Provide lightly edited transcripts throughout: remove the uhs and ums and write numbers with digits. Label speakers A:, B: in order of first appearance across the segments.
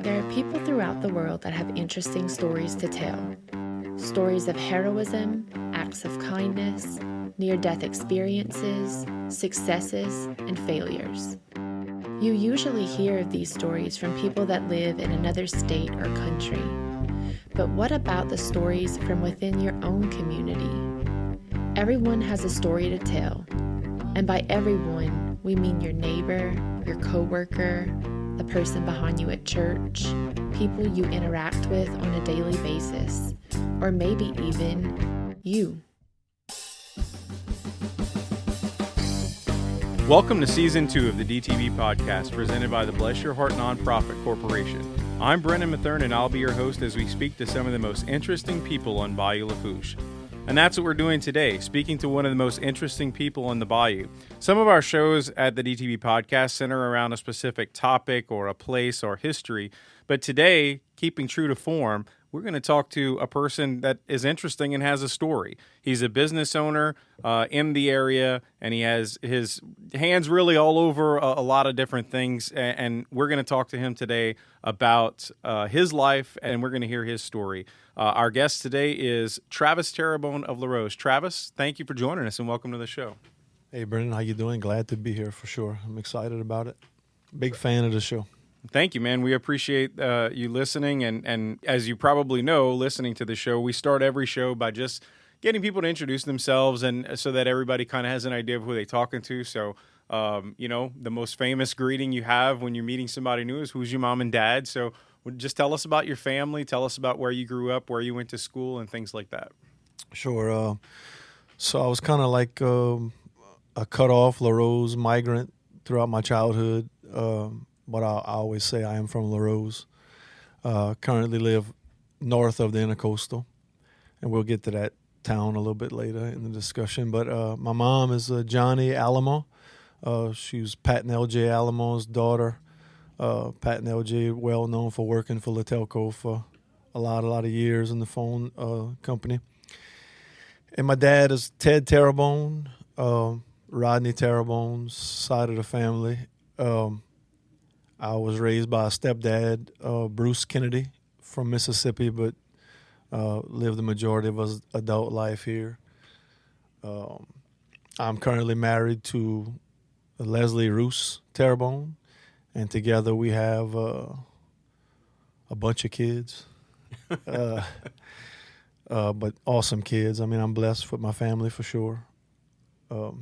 A: There are people throughout the world that have interesting stories to tell. Stories of heroism, acts of kindness, near-death experiences, successes, and failures. You usually hear of these stories from people that live in another state or country. But what about the stories from within your own community? Everyone has a story to tell. And by everyone, we mean your neighbor, your coworker, the person behind you at church, people you interact with on a daily basis, or maybe even you.
B: Welcome to Season 2 of the DTB Podcast, presented by the Bless Your Heart Nonprofit Corporation. I'm Brennan Mathern, and I'll be your host as we speak to some of the most interesting people on Bayou Lafourche. And that's what we're doing today, speaking to one of the most interesting people on the Bayou. Some of our shows at the DTB Podcast center around a specific topic or a place or history. But today, keeping true to form, we're going to talk to a person that is interesting and has a story. He's a business owner in the area, and he has his hands really all over a lot of different things. And we're going to talk to him today about his life, and we're going to hear his story. Our guest today is Travis Terrebonne of LaRose. Travis, thank you for joining us, and welcome to the show.
C: Hey, Brennan, how you doing? Glad to be here for sure. I'm excited about it. Big fan of the show.
B: Thank you, man. We appreciate you listening. And as you probably know, listening to the show, we start every show by just getting people to introduce themselves, and so that everybody kind of has an idea of who they're talking to. So, the most famous greeting you have when you're meeting somebody new is, who's your mom and dad? So just tell us about your family. Tell us about where you grew up, where you went to school, and things like that.
C: Sure. So I was kind of like a cut-off LaRose migrant throughout my childhood. But I always say I am from LaRose. Currently live north of the Intercoastal, and we'll get to that town a little bit later in the discussion. But my mom is Johnny Alamo. She was Pat and LJ Alamo's daughter. Pat and LJ, well known for working for Latelco for a lot of years in the phone company. And my dad is Ted Terrebonne, Rodney Terrebonne's side of the family. I was raised by a stepdad, Bruce Kennedy, from Mississippi, but lived the majority of his adult life here. I'm currently married to Leslie Roos Terrebonne, and together we have a bunch of kids, but awesome kids. I mean, I'm blessed with my family for sure. So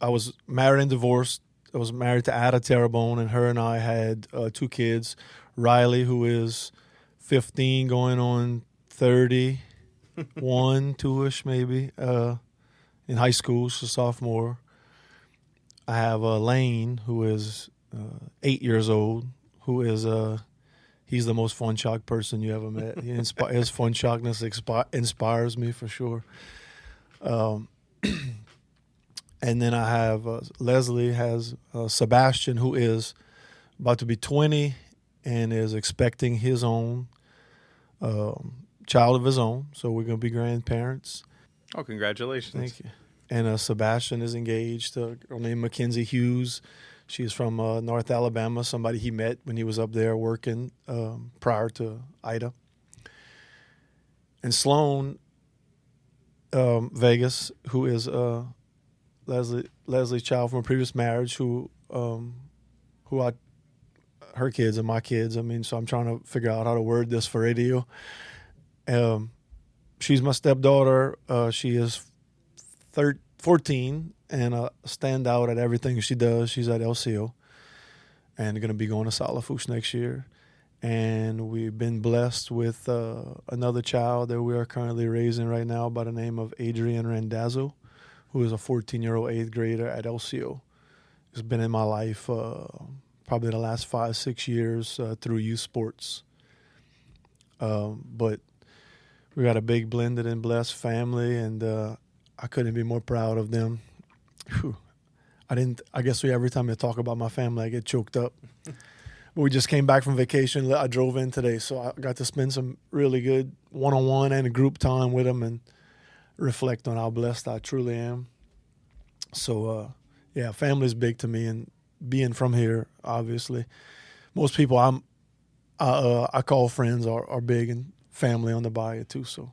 C: I was married and divorced. I was married to Ada Terrebonne, and her and I had two kids. Riley, who is 15, going on 31, 2-ish maybe, in high school. She's a sophomore. I have Lane, who is 8 years old, who is he's the most fun shock person you ever met. His fun shockness inspires me for sure. And then I have Leslie has Sebastian, who is about to be 20 and is expecting his own child of his own. So we're going to be grandparents.
B: Oh, congratulations.
C: Thank you. And Sebastian is engaged to a girl named Mackenzie Hughes. She's from North Alabama, somebody he met when he was up there working prior to Ida. And Sloan Vegas, who is Leslie's child from a previous marriage, her kids and my kids. I mean, so I'm trying to figure out how to word this for radio. She's my stepdaughter. She is 14 and a standout at everything she does. She's at LCO and going to be going to South Lafourche next year. And we've been blessed with another child that we are currently raising right now by the name of Adrian Randazzo, who is a 14-year-old 8th grader at LCO. He's been in my life probably the last 5-6 years through youth sports. But we got a big blended and blessed family, and I couldn't be more proud of them. Whew. I guess every time I talk about my family, I get choked up. But we just came back from vacation. I drove in today, so I got to spend some really good one-on-one and group time with them and reflect on how blessed I truly am. So, family's big to me, and being from here, obviously. Most people I call friends are big and family on the bayou too. So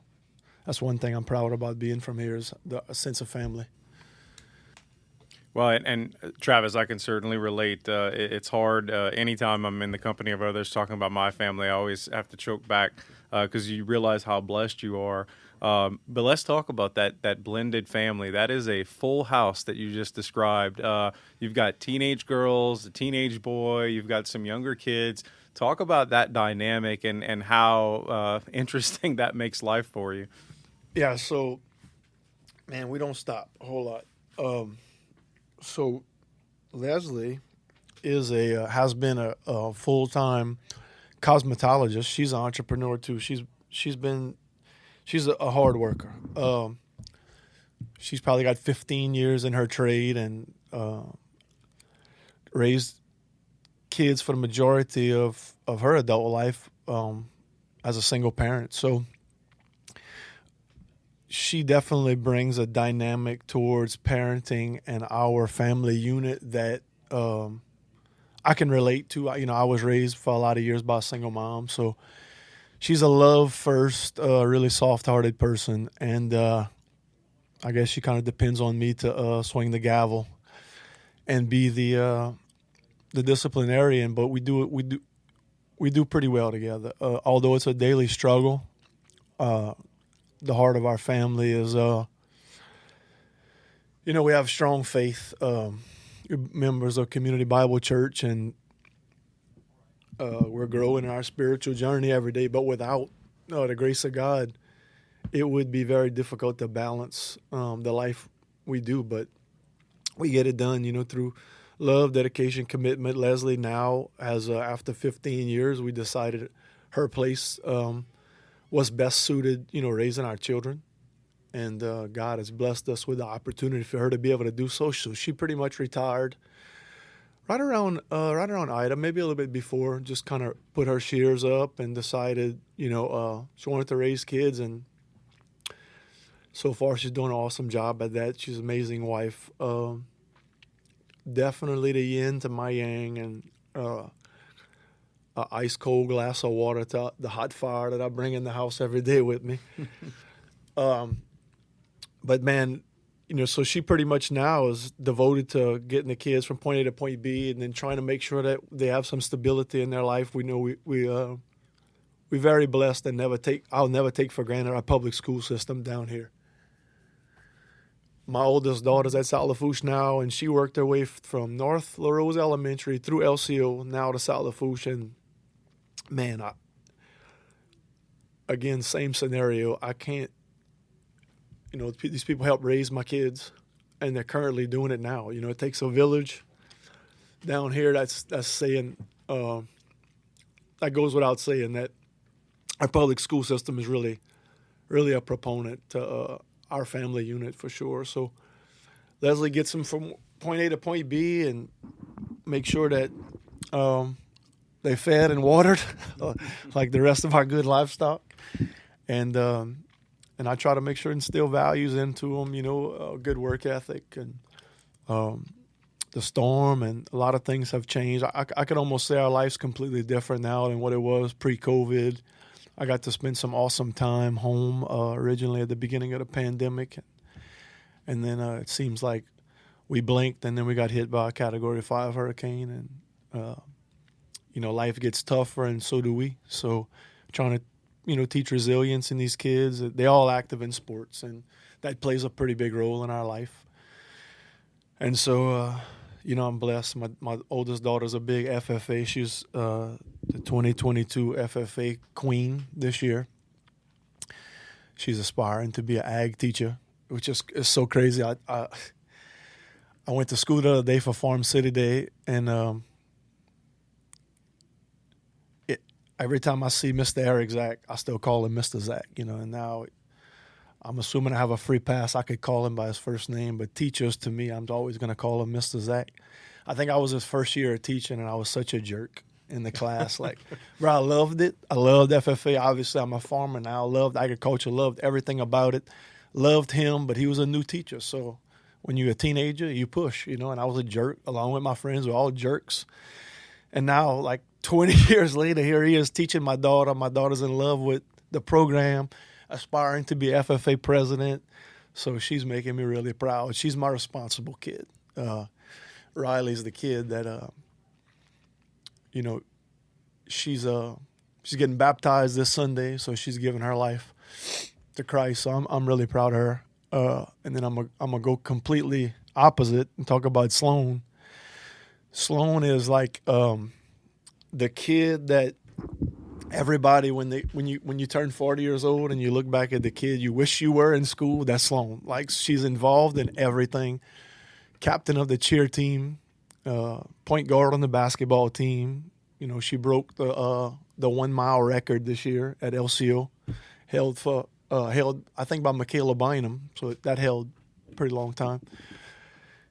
C: that's one thing I'm proud about being from here is a sense of family.
B: Well, and Travis, I can certainly relate. It's hard anytime I'm in the company of others talking about my family. I always have to choke back because you realize how blessed you are. But let's talk about that blended family. That is a full house that you just described. You've got teenage girls, a teenage boy, you've got some younger kids. Talk about that dynamic and how interesting that makes life for you.
C: Yeah, so, man, we don't stop a whole lot. So Leslie has been a full-time cosmetologist. She's an entrepreneur too. She's a hard worker. She's probably got 15 years in her trade and raised kids for the majority of her adult life as a single parent. So she definitely brings a dynamic towards parenting and our family unit that I can relate to. I was raised for a lot of years by a single mom, so she's a love first, really soft-hearted person, and I guess she kind of depends on me to swing the gavel and be the disciplinarian. But we do pretty well together. Although it's a daily struggle, the heart of our family is, we have strong faith. Members of Community Bible Church, and we're growing in our spiritual journey every day. But without the grace of God, it would be very difficult to balance the life we do. But we get it done, through love, dedication, commitment. Leslie now has, after 15 years, we decided her place was best suited, raising our children. And God has blessed us with the opportunity for her to be able to do so. So she pretty much retired right around Ida, maybe a little bit before, just kind of put her shears up and decided, she wanted to raise kids. And so far she's doing an awesome job at that. She's an amazing wife. Definitely the yin to my yang, and an ice cold glass of water to the hot fire that I bring in the house every day with me. But man, so she pretty much now is devoted to getting the kids from point A to point B, and then trying to make sure that they have some stability in their life. We know we're very blessed, and I'll never take for granted our public school system down here. My oldest daughter's at South Lafourche now, and she worked her way from North LaRose Elementary through LCO now to South Lafourche. And man, again, same scenario. I can't. These people helped raise my kids, and they're currently doing it now. It takes a village down here. That's saying, that goes without saying, that our public school system is really, really a proponent to our family unit for sure. So Leslie gets them from point A to point B and make sure that they fed and watered like the rest of our good livestock. And I try to make sure and instill values into them, good work ethic, and the storm, and a lot of things have changed. I could almost say our life's completely different now than what it was pre-COVID. I got to spend some awesome time home originally at the beginning of the pandemic. And then it seems like we blinked, and then we got hit by a Category 5 hurricane. And, life gets tougher, and so do we. So trying to teach resilience in these kids. They're all active in sports, and that plays a pretty big role in our life. And so, I'm blessed. My oldest daughter's a big FFA. She's the 2022 FFA queen this year. She's aspiring to be an ag teacher, which is so crazy. I went to school the other day for Farm City Day, and every time I see Mr. Eric Zach, I still call him Mr. Zach, and now I'm assuming I have a free pass. I could call him by his first name, but teachers, to me, I'm always going to call him Mr. Zach. I think I was his first year of teaching, and I was such a jerk in the class. Bro, I loved it. I loved FFA. Obviously, I'm a farmer now. Loved agriculture, loved everything about it. Loved him, but he was a new teacher. So when you're a teenager, you push, and I was a jerk along with my friends. We're all jerks. And now, like 20 years later, here he is teaching my daughter. My daughter's in love with the program, aspiring to be FFA president. So she's making me really proud. She's my responsible kid. Riley's the kid that, she's getting baptized this Sunday, so she's giving her life to Christ. So I'm really proud of her. And then I'm gonna go completely opposite and talk about Sloan. Sloan is like the kid that everybody when you turn 40 years old and you look back at the kid you wish you were in school. That's Sloan. Like, she's involved in everything. Captain of the cheer team, point guard on the basketball team. She broke the 1 mile record this year at LCO, held I think by Michaela Bynum, so that held a pretty long time.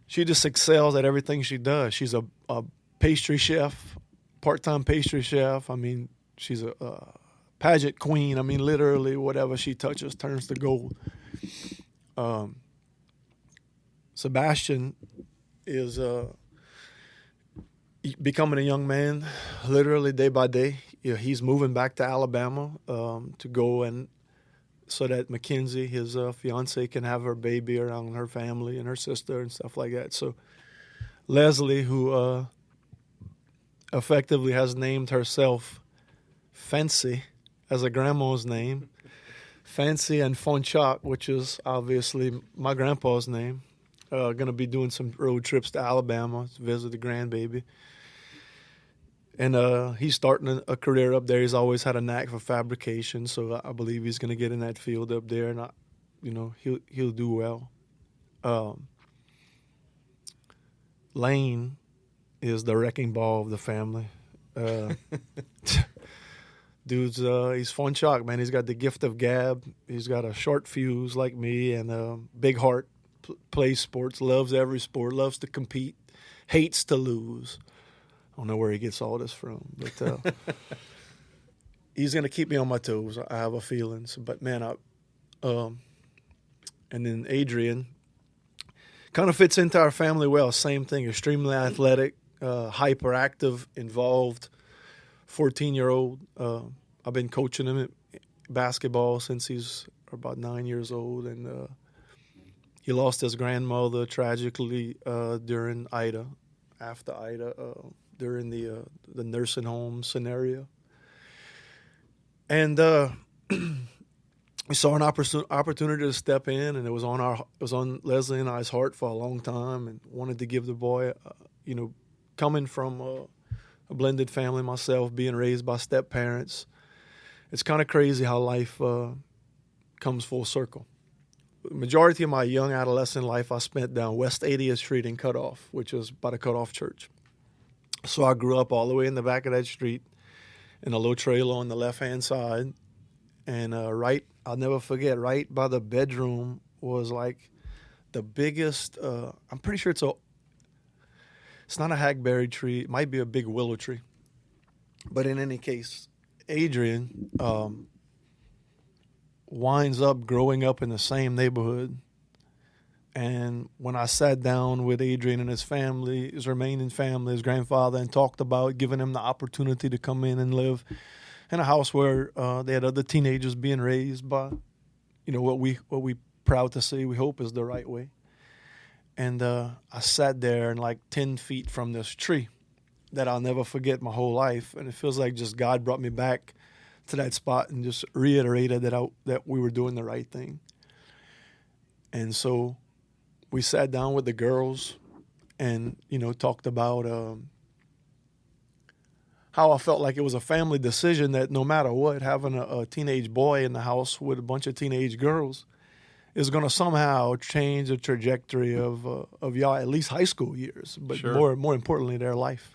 C: She just excels at everything she does. She's a pastry chef, part-time pastry chef. I mean, she's a pageant queen. I mean, literally whatever she touches turns to gold. Sebastian is becoming a young man, literally day by day. He's moving back to Alabama to go and so that Mackenzie, his fiance, can have her baby around her family and her sister and stuff like that. So Leslie, who effectively has named herself Fancy as a grandma's name, Fancy and Fonchak, which is obviously my grandpa's name, going to be doing some road trips to Alabama to visit the grandbaby. And he's starting a career up there. He's always had a knack for fabrication, so I believe he's going to get in that field up there, and he'll do well. Lane is the wrecking ball of the family. Dude's he's fun shock, man. He's got the gift of gab. He's got a short fuse like me and a big heart. Plays sports, loves every sport, loves to compete, hates to lose. I don't know where he gets all this from, but he's going to keep me on my toes. I have a feeling. But, man, and then Adrian kind of fits into our family well. Same thing, extremely athletic, hyperactive, involved, 14-year-old. I've been coaching him at basketball since he's about 9 years old, and he lost his grandmother tragically during Ida, after Ida, during the nursing home scenario. And we saw an opportunity to step in, and it was on Leslie and I's heart for a long time, and wanted to give the boy, coming from a blended family myself, being raised by step parents. It's kind of crazy how life comes full circle. The majority of my young adolescent life I spent down West 80th Street in Cutoff, which is by the Cutoff Church. So I grew up all the way in the back of that street in a low trailer on the left-hand side. And I'll never forget, right by the bedroom was like the biggest, I'm pretty sure it's not a hackberry tree. It might be a big willow tree. But in any case, Adrian winds up growing up in the same neighborhood. And when I sat down with Adrian and his family, his remaining family, his grandfather, and talked about giving him the opportunity to come in and live in a house where they had other teenagers being raised by, what we proud to say we hope is the right way. And I sat there and like 10 feet from this tree that I'll never forget my whole life. And it feels like just God brought me back to that spot and just reiterated that we were doing the right thing. And so we sat down with the girls and, talked about how I felt like it was a family decision that no matter what, having a teenage boy in the house with a bunch of teenage girls is going to somehow change the trajectory of y'all, at least high school years, but sure, more importantly, their life.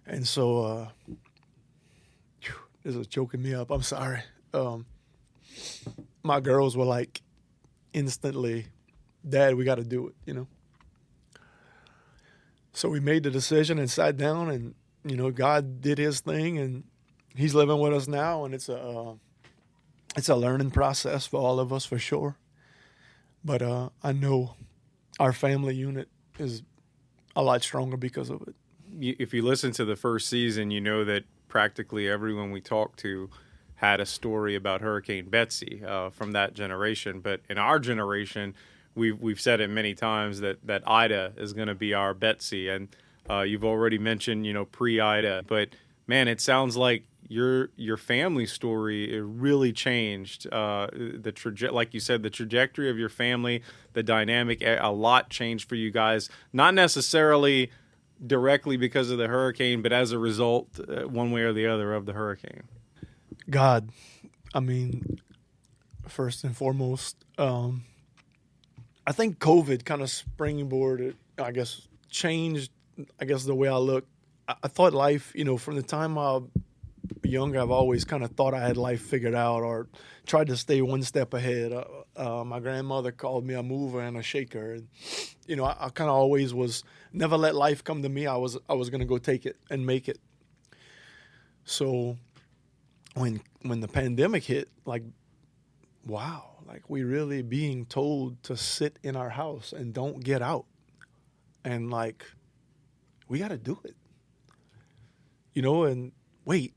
C: And so this is choking me up. I'm sorry. My girls were like instantly, Dad, we got to do it, So we made the decision and sat down, and, God did his thing, and he's living with us now, and it's a learning process for all of us, for sure. But I know our family unit is a lot stronger because of it.
B: If you listen to the first season, you know that practically everyone we talked to had a story about Hurricane Betsy from that generation. But in our generation, we've said it many times that Ida is going to be our Betsy. And you've already mentioned, pre-Ida. But, man, it sounds like your family story, it really changed. Like you said, the trajectory of your family, the dynamic, a lot changed for you guys. Not necessarily directly because of the hurricane, but as a result, one way or the other, of the hurricane.
C: God, I mean, first and foremost, I think COVID kind of springboarded, changed, the way I look. I thought life, from the time I'm young, I've always kind of thought I had life figured out or tried to stay one step ahead. My grandmother called me a mover and a shaker. And, I kind of always was, never let life come to me. I was going to go take it and make it. So when the pandemic hit, wow, we really being told to sit in our house and don't get out. And we got to do it. And wait,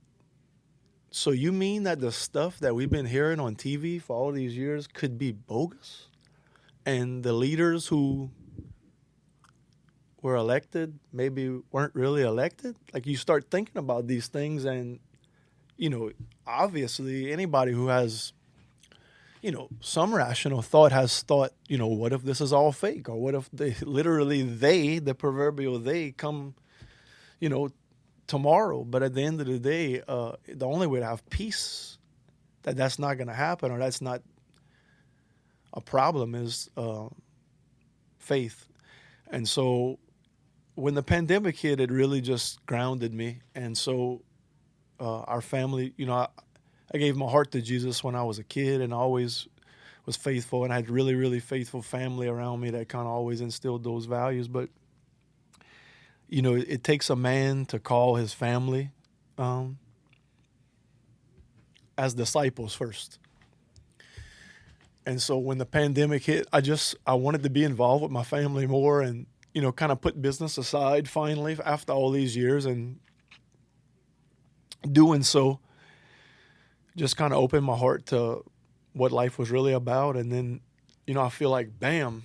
C: so you mean that the stuff that we've been hearing on TV for all these years could be bogus? And the leaders who were elected maybe weren't really elected? You start thinking about these things and, obviously anybody who has, some rational thought has thought, what if this is all fake? Or what if the proverbial they come, tomorrow? But at the end of the day, the only way to have peace that's not going to happen or that's not a problem is faith. And so when the pandemic hit, it really just grounded me. And so our family, I gave my heart to Jesus when I was a kid and always was faithful. And I had really, really faithful family around me that kind of always instilled those values. But, it takes a man to call his family as disciples first. And so when the pandemic hit, I wanted to be involved with my family more and, kind of put business aside finally after all these years. And doing so just kind of opened my heart to what life was really about. And then, I feel like, bam,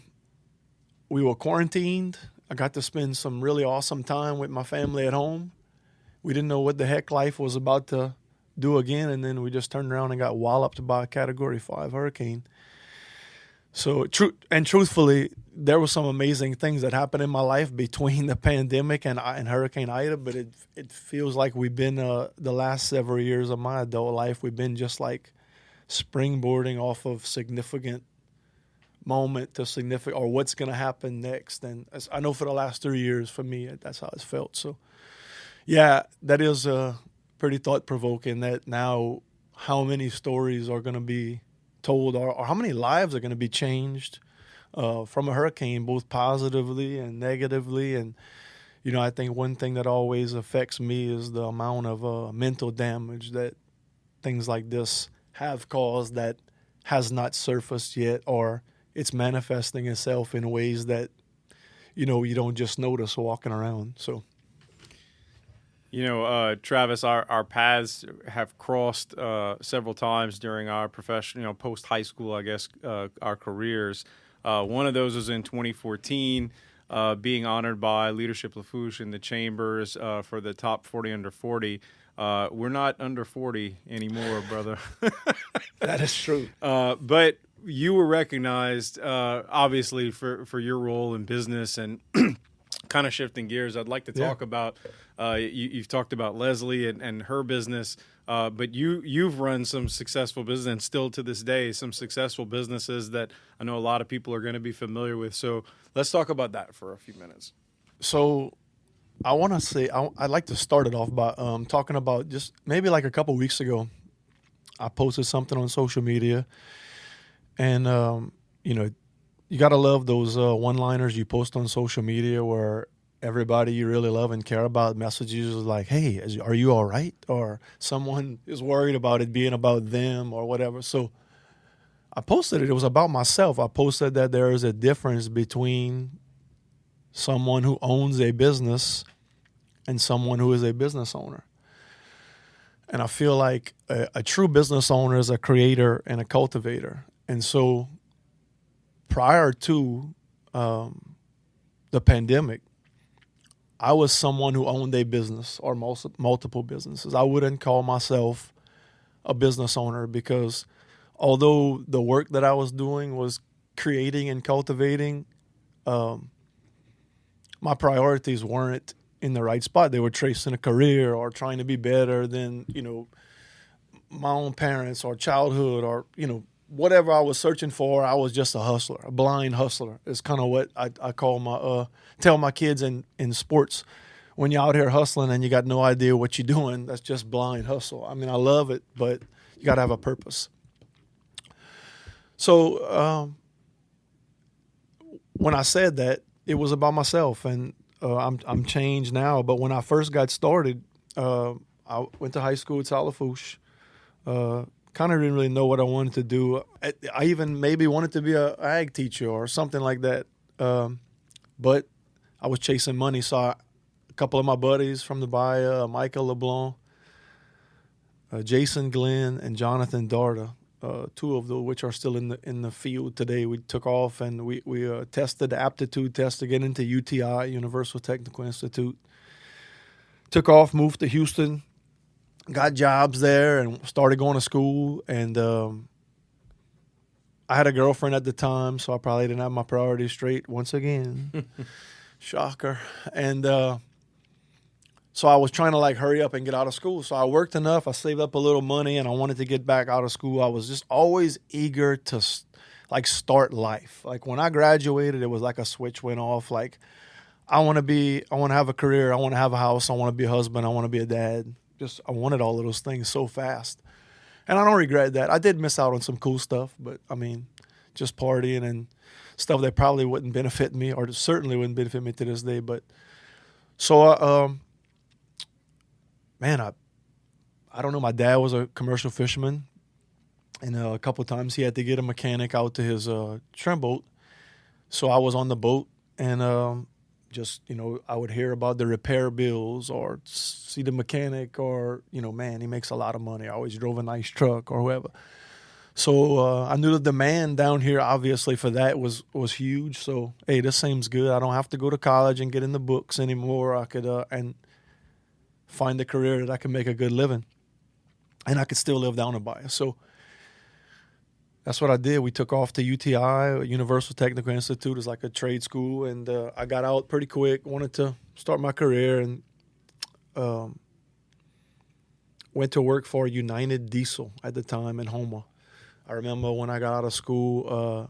C: we were quarantined. I got to spend some really awesome time with my family at home. We didn't know what the heck life was about to do again. And then we just turned around and got walloped by a Category 5 hurricane. So, truthfully, there were some amazing things that happened in my life between the pandemic and Hurricane Ida, but it feels like we've been, the last several years of my adult life, we've been just springboarding off of significant moment to significant, or what's going to happen next. And I know for the last 3 years, for me, that's how it's felt. So, yeah, that is pretty thought-provoking that now how many stories are going to be told or how many lives are going to be changed from a hurricane, both positively and negatively. And, I think one thing that always affects me is the amount of mental damage that things like this have caused that has not surfaced yet, or it's manifesting itself in ways that, you don't just notice walking around. So,
B: Travis, our paths have crossed several times during our professional, post-high school, our careers. One of those was in 2014, being honored by Leadership Lafourche in the Chambers for the top 40 under 40. We're not under 40 anymore, brother.
C: That is true.
B: But you were recognized, obviously, for your role in business and kind of shifting gears. I'd like to talk about, you've talked about Leslie and her business, but you've run some successful business and still to this day, some successful businesses that I know a lot of people are going to be familiar with. So let's talk about that for a few minutes.
C: So I want to say, I'd like to start it off by talking about just maybe a couple weeks ago, I posted something on social media and, you got to love those one-liners you post on social media where everybody you really love and care about messages like, hey, are you all right? Or someone is worried about it being about them or whatever. So I posted it. It was about myself. I posted that there is a difference between someone who owns a business and someone who is a business owner. And I feel like a true business owner is a creator and a cultivator. And so prior to the pandemic, I was someone who owned a business or multiple businesses. I wouldn't call myself a business owner because although the work that I was doing was creating and cultivating, my priorities weren't in the right spot. They were tracing a career or trying to be better than, my own parents or childhood or, whatever I was searching for. I was just a hustler, a blind hustler. It's kind of what I call tell my kids in sports. When you're out here hustling and you got no idea what you're doing, that's just blind hustle. I mean, I love it, but you got to have a purpose. So when I said that, it was about myself, and I'm changed now. But when I first got started, I went to high school at Salafouche. Kind of didn't really know what I wanted to do. I even maybe wanted to be an ag teacher or something like that. But I was chasing money, so a couple of my buddies from the Bahia, Michael LeBlanc, Jason Glenn, and Jonathan Darda, two of which are still in the field today. We took off and we tested the aptitude test to get into UTI, Universal Technical Institute. Took off, moved to Houston, got jobs there, and started going to school. And I had a girlfriend at the time, so I probably didn't have my priorities straight once again. Shocker. And so I was trying to hurry up and get out of school. So I worked enough. I saved up a little money, and I wanted to get back out of school. I was just always eager to start life. When I graduated, it was like a switch went off. I want to have a career. I want to have a house. I want to be a husband. I want to be a dad. I wanted all of those things so fast. And I don't regret that. I did miss out on some cool stuff, but just partying and stuff that probably wouldn't benefit me, or certainly wouldn't benefit me to this day. But so, I don't know. My dad was a commercial fisherman, and a couple of times he had to get a mechanic out to his trim boat. So I was on the boat, and I would hear about the repair bills or see the mechanic or, man, he makes a lot of money. I always drove a nice truck or whoever. So I knew the demand down here, obviously, for that was huge. So, hey, this seems good. I don't have to go to college and get in the books anymore. I could and find a career that I can make a good living. And I could still live down in Bahia. So that's what I did. We took off to UTI, Universal Technical Institute. It's like a trade school. And I got out pretty quick, wanted to start my career, and went to work for United Diesel at the time in Houma. I remember when I got out of school,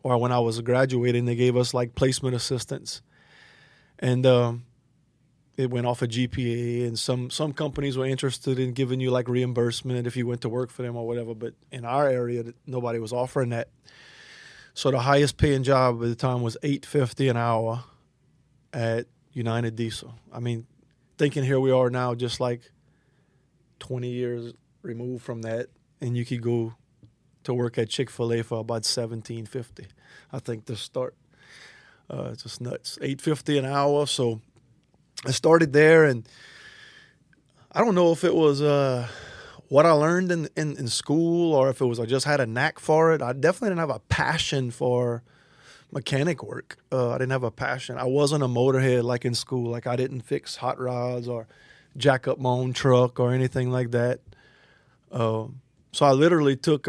C: or when I was graduating, they gave us placement assistance. And it went off a GPA, and some companies were interested in giving you reimbursement if you went to work for them or whatever. But in our area, nobody was offering that. So the highest paying job at the time was $8.50 an hour at United Diesel. I mean, thinking here we are now, just 20 years removed from that, and you could go to work at Chick-fil-A for about $17.50, I think, to start. It's just nuts. $8.50 an hour. So I started there, and I don't know if it was what I learned in school, or if it was I just had a knack for it. I definitely didn't have a passion for mechanic work. I didn't have a passion. I wasn't a motorhead like in school. I didn't fix hot rods or jack up my own truck or anything like that. So I literally took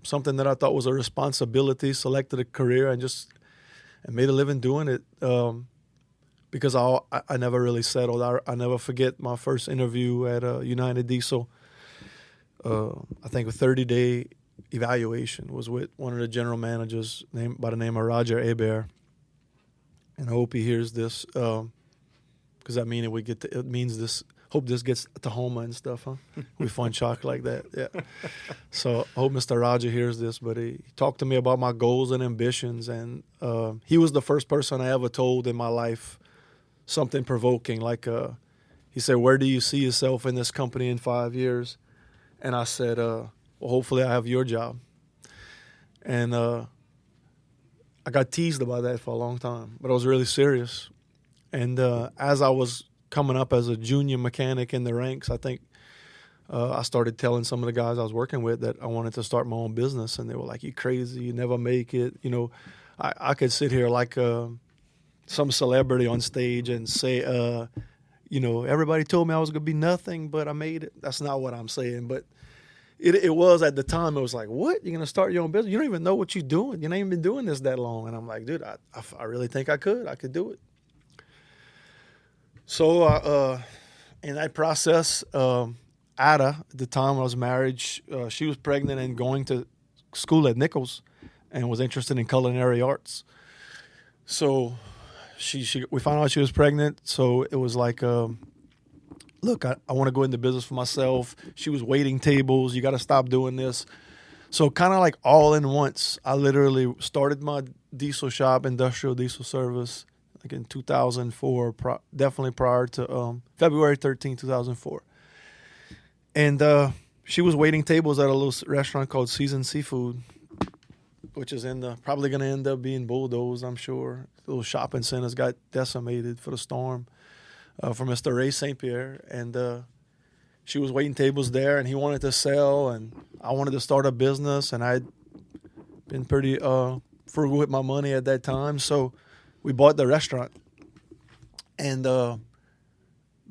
C: something that I thought was a responsibility, selected a career, and made a living doing it. Because I never really settled. I never forget my first interview at United Diesel. I think a 30-day evaluation was with one of the general managers by the name of Roger Hebert. And I hope he hears this, because it means this. Hope this gets to Houma and stuff, huh? We fun chalk like that, yeah. So I hope Mr. Roger hears this, but he talked to me about my goals and ambitions, and he was the first person I ever told in my life something provoking. He said, "Where do you see yourself in this company in 5 years?" And I said, "Well, hopefully I have your job." And I got teased about that for a long time, but I was really serious. And as I was coming up as a junior mechanic in the ranks, I think I started telling some of the guys I was working with that I wanted to start my own business, and they were like, "You crazy? You never make it." You know, I could sit here like some celebrity on stage and say, you know, everybody told me I was going to be nothing, but I made it. That's not what I'm saying, but it was at the time. It was like, what? You're going to start your own business? You don't even know what you're doing. You ain't even been doing this that long. And I'm like, dude, I really think I could do it. So in that process, Ada, at the time I was married, she was pregnant and going to school at Nichols and was interested in culinary arts. So we found out she was pregnant. So it was like, look, I want to go into business for myself. She was waiting tables. You got to stop doing this. So kind of like all in once, I literally started my diesel shop, industrial diesel service, like in 2004, definitely prior to February 13, 2004. And she was waiting tables at a little restaurant called Seasoned Seafood, which is probably going to end up being bulldozed, I'm sure. The little shopping centers got decimated for the storm for Mr. Ray St. Pierre. And she was waiting tables there, and he wanted to sell, and I wanted to start a business, and I'd been pretty frugal with my money at that time. So we bought the restaurant. And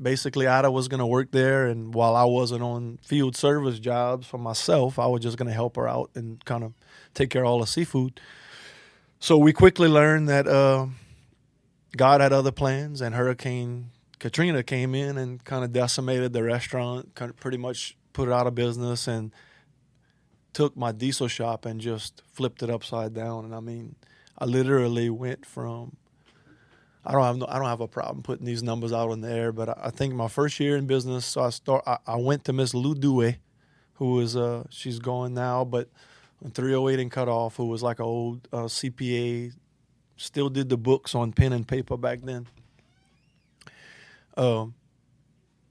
C: basically, Ada was going to work there, and while I wasn't on field service jobs for myself, I was just going to help her out and kind of take care of all the seafood. So we quickly learned that God had other plans, and Hurricane Katrina came in and kind of decimated the restaurant, kind of pretty much put it out of business, and took my diesel shop and just flipped it upside down. And I mean, I literally went from I don't have a problem putting these numbers out in the air, but I think my first year in business, so I went to Miss Lou Dewey, who is she's gone now, but 308 and Cutoff, who was like an old CPA, still did the books on pen and paper back then.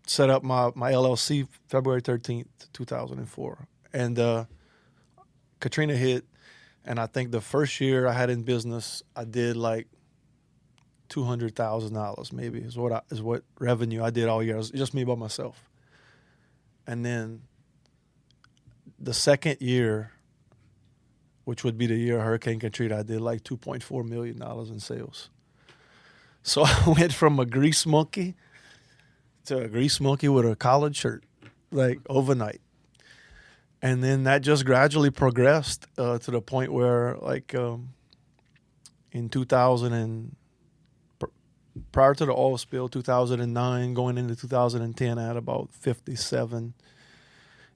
C: Set up my LLC February 13th, 2004. And Katrina hit, and I think the first year I had in business, I did like $200,000 maybe is what revenue I did all year. It was just me by myself. And then the second year, which would be the year Hurricane Katrina, I did like $2.4 million in sales. So I went from a grease monkey to a grease monkey with a collared shirt, like overnight. And then that just gradually progressed to the point where, like, in 2000 prior to the oil spill, 2009, going into 2010, I had about 57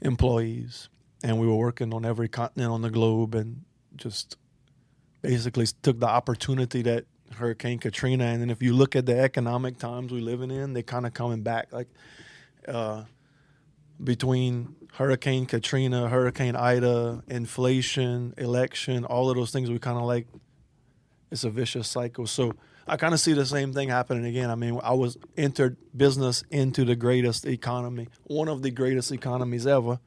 C: employees. And we were working on every continent on the globe, and just basically took the opportunity that Hurricane Katrina, and then if you look at the economic times we're living in, they kind of coming back. Like between Hurricane Katrina, Hurricane Ida, inflation, election, all of those things, we kind of like, it's a vicious cycle. So I kind of see the same thing happening again. I mean, I was entered business into the greatest economy, one of the greatest economies ever,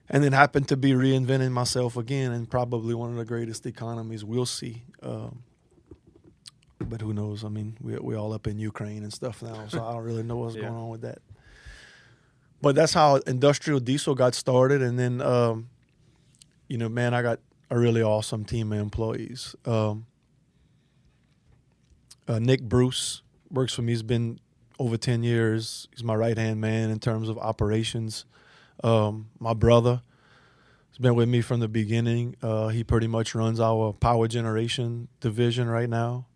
C: and then happened to be reinventing myself again, and probably one of the greatest economies we'll see. But who knows? I mean, we're all up in Ukraine and stuff now, so I don't really know what's going on with that. But that's how industrial diesel got started, and then, man, I got a really awesome team of employees. Nick Bruce works for me. He's been over 10 years. He's my right-hand man in terms of operations. My brother has been with me from the beginning. He pretty much runs our power generation division right now.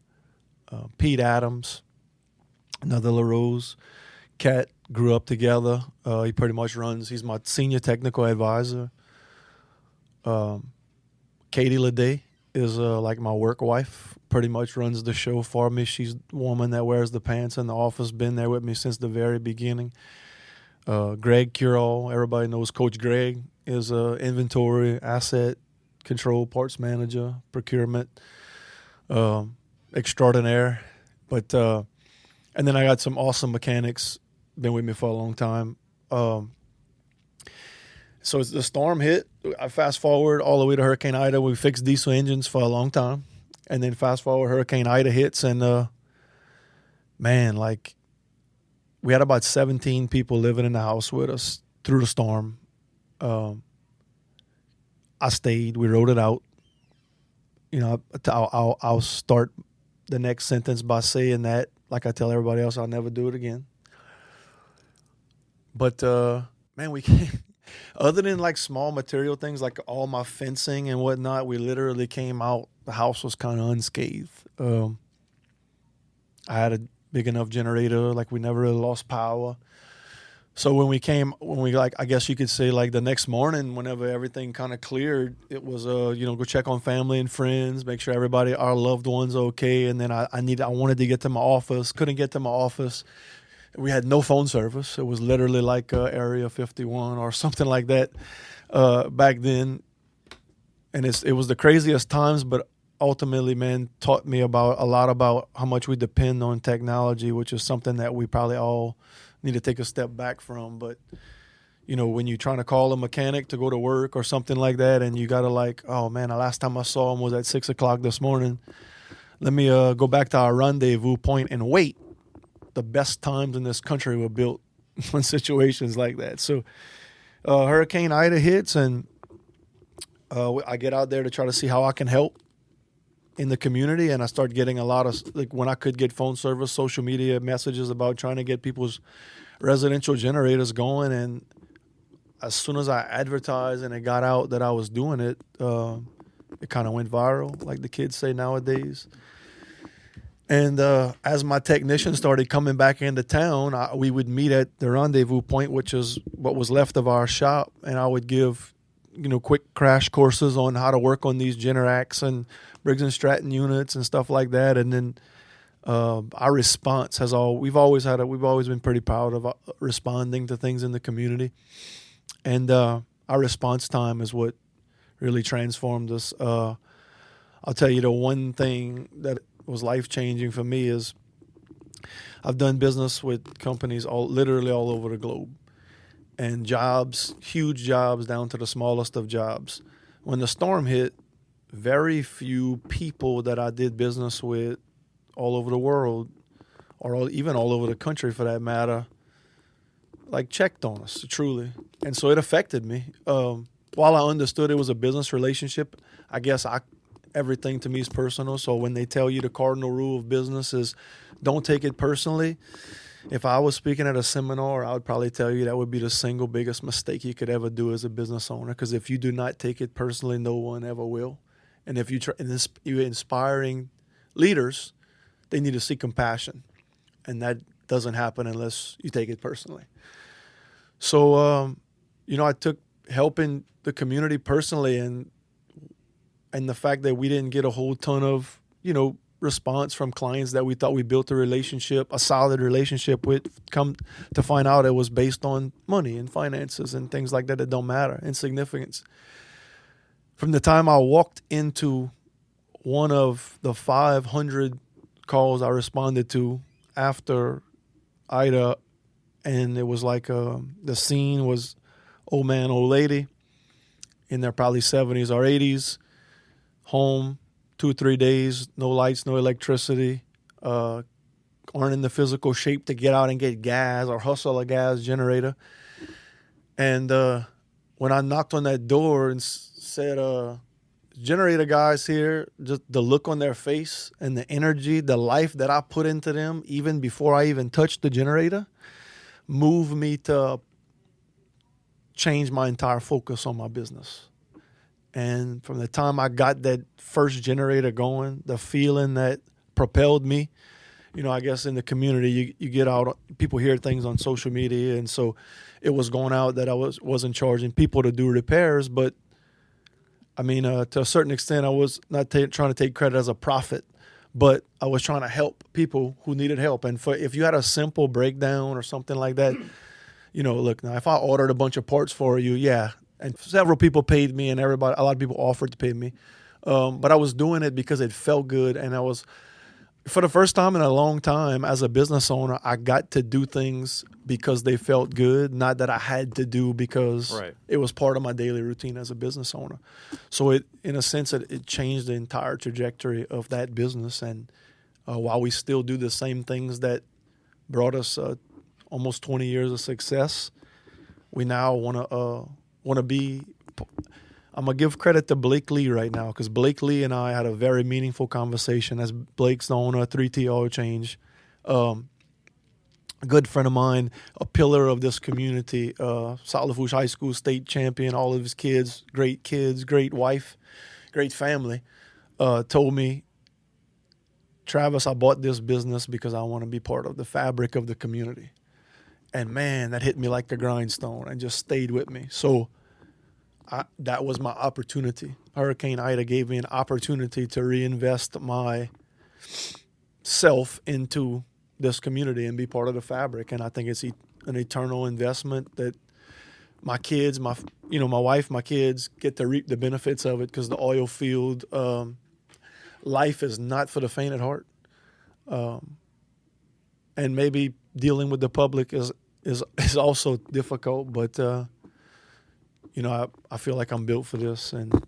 C: Pete Adams, another LaRose. Cat grew up together. He pretty much he's my senior technical advisor. Katie Leday is like my work wife, pretty much runs the show for me. She's the woman that wears the pants in the office, been there with me since the very beginning. Greg Curall, everybody knows Coach Greg, is inventory, asset control, parts manager, procurement, extraordinaire. But and then I got some awesome mechanics, been with me for a long time. So the storm hit. I fast forward all the way to Hurricane Ida. We fixed diesel engines for a long time. And then fast forward, Hurricane Ida hits. And, man, like, we had about 17 people living in the house with us through the storm. I stayed. We wrote it out. You know, I'll start the next sentence by saying that, like I tell everybody else, I'll never do it again. But, man, we can't. Other than like small material things like all my fencing and whatnot, we literally came out. The house was kind of unscathed. I had a big enough generator, like we never really lost power. So when we like, I guess you could say like the next morning, whenever everything kind of cleared, it was, go check on family and friends, make sure everybody, our loved ones are okay. And then I wanted to get to my office, couldn't get to my office. We had no phone service. It was literally like Area 51 or something like that back then. And it was the craziest times, but ultimately, man, taught me a lot about how much we depend on technology, which is something that we probably all need to take a step back from. But, you know, when you're trying to call a mechanic to go to work or something like that, and you got to like, oh, man, the last time I saw him was at 6 o'clock this morning. Let me go back to our rendezvous point and wait. The best times in this country were built when situations like that. So Hurricane Ida hits, and I get out there to try to see how I can help in the community, and I start getting a lot of, like, when I could get phone service, social media messages about trying to get people's residential generators going. And as soon as I advertised and it got out that I was doing it, it kind of went viral, like the kids say nowadays. And as my technicians started coming back into town, we would meet at the rendezvous point, which is what was left of our shop, and I would give, quick crash courses on how to work on these Generacs and Briggs & Stratton units and stuff like that. And then our response we've always been pretty proud of responding to things in the community, and our response time is what really transformed us. I'll tell you the one thing that was life-changing for me is I've done business with companies literally all over the globe, and jobs, huge jobs down to the smallest of jobs. When the storm hit, very few people that I did business with all over the world, or even all over the country for that matter, like checked on us, truly. And so it affected me. While I understood it was a business relationship, I guess everything to me is personal. So when they tell you the cardinal rule of business is don't take it personally, if I was speaking at a seminar, I would probably tell you that would be the single biggest mistake you could ever do as a business owner. Because if you do not take it personally, no one ever will. And if you're inspiring leaders, they need to see compassion. And that doesn't happen unless you take it personally. So, I took helping the community personally, and the fact that we didn't get a whole ton of, response from clients that we thought we built a solid relationship with, come to find out it was based on money and finances and things like that don't matter, insignificance. From the time I walked into one of the 500 calls I responded to after Ida, and it was like the scene was old man, old lady in their probably 70s or 80s, home 2-3 days, no lights, no electricity, aren't in the physical shape to get out and get gas or hustle a gas generator. And when I knocked on that door and said, generator guys here, just the look on their face and the energy, the life that I put into them, even before I even touched the generator, moved me to change my entire focus on my business. And from the time I got that first generator going, the feeling that propelled me, I guess in the community, you get out, people hear things on social media. And so it was going out that I wasn't charging people to do repairs. But, to a certain extent, I was not trying to take credit as a profit, but I was trying to help people who needed help. And if you had a simple breakdown or something like that, look, now if I ordered a bunch of parts for you, yeah, and several people paid me, and a lot of people offered to pay me. But I was doing it because it felt good, and I was for the first time in a long time as a business owner, I got to do things because they felt good, not that I had to do because it was part of my daily routine as a business owner. So it, in a sense, it changed the entire trajectory of that business. And while we still do the same things that brought us almost 20 years of success, we now want to be. I'm going to give credit to Blake Lee right now, because Blake Lee and I had a very meaningful conversation, as Blake's the owner of 3T Oil Change. A good friend of mine, a pillar of this community, South Lafourche High School state champion, all of his kids, great wife, great family, told me, Travis, I bought this business because I want to be part of the fabric of the community. And man, that hit me like a grindstone and just stayed with me. So that was my opportunity. Hurricane Ida gave me an opportunity to reinvest my self into this community and be part of the fabric. And I think it's an eternal investment that my kids, my wife, my kids get to reap the benefits of it, because the oil field life is not for the faint at heart. And maybe dealing with the public is also difficult, but I feel like I'm built for this, and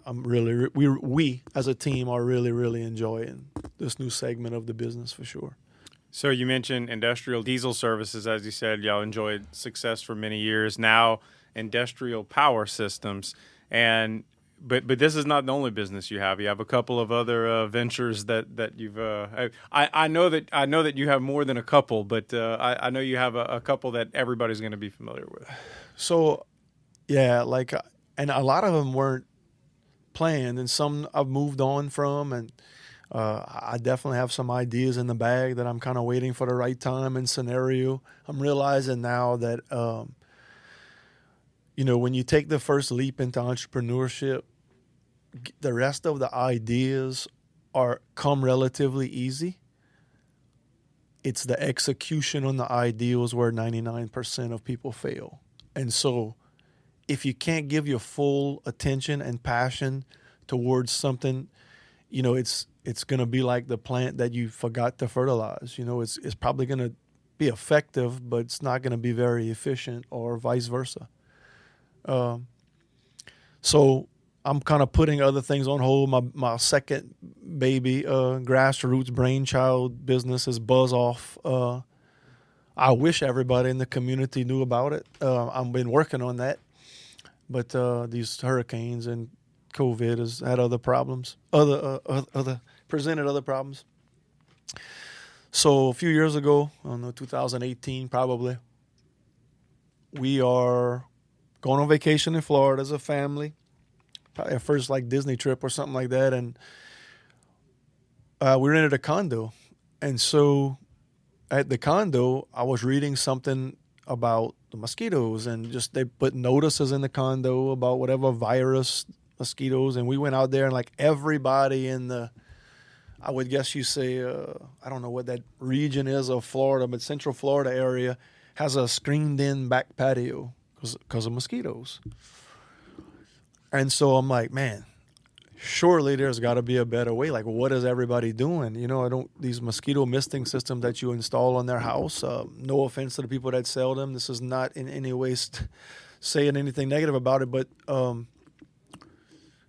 C: I'm really we as a team are really, really enjoying this new segment of the business for sure.
B: So you mentioned industrial diesel services, as you said, y'all enjoyed success for many years. Now industrial power systems, but this is not the only business you have. You have a couple of other ventures that you've. I know that you have more than a couple, but I know you have a couple that everybody's going to be familiar with.
C: So. Yeah, and a lot of them weren't planned, and some I've moved on from, and I definitely have some ideas in the bag that I'm kind of waiting for the right time and scenario. I'm realizing now that, when you take the first leap into entrepreneurship, the rest of the ideas come relatively easy. It's the execution on the ideals where 99% of people fail. And so if you can't give your full attention and passion towards something, it's going to be like the plant that you forgot to fertilize. It's probably going to be effective, but it's not going to be very efficient, or vice versa. So I'm kind of putting other things on hold. My second baby, grassroots brainchild business is Buzz Off. I wish everybody in the community knew about it. I've been working on that. But these hurricanes and COVID has had other problems, presented other problems. So a few years ago, I don't know, 2018 probably, we are going on vacation in Florida as a family, probably our first Disney trip or something like that, and we rented a condo. And so at the condo, I was reading something about the mosquitoes, and just they put notices in the condo about whatever virus, mosquitoes, and we went out there, and everybody in the, I would guess you say, I don't know what that region is of Florida, but Central Florida area has a screened-in back patio because of mosquitoes. And so I'm like, man, surely there's got to be a better way. What is everybody doing? These mosquito misting systems that you install on their house, no offense to the people that sell them. This is not in any way saying anything negative about it, but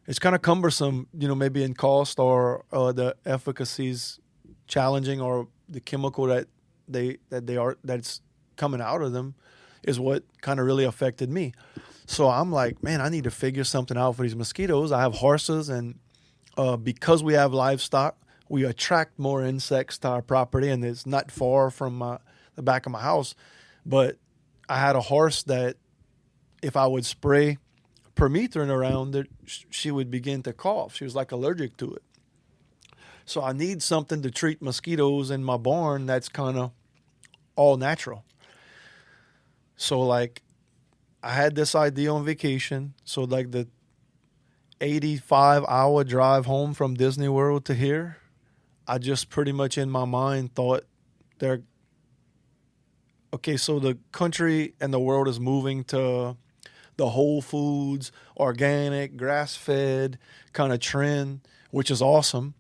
C: it's kind of cumbersome, maybe in cost, or the efficacy's challenging, or the chemical that's coming out of them is what kind of really affected me. So I'm like, man, I need to figure something out for these mosquitoes. I have horses, and because we have livestock, we attract more insects to our property, and it's not far from the back of my house. But I had a horse that if I would spray permethrin around it, she would begin to cough. She was allergic to it. So I need something to treat mosquitoes in my barn that's kind of all natural. So I had this idea on vacation. So the 85-hour drive home from Disney World to here, I just pretty much in my mind thought so the country and the world is moving to the whole foods, organic, grass-fed kind of trend, which is awesome.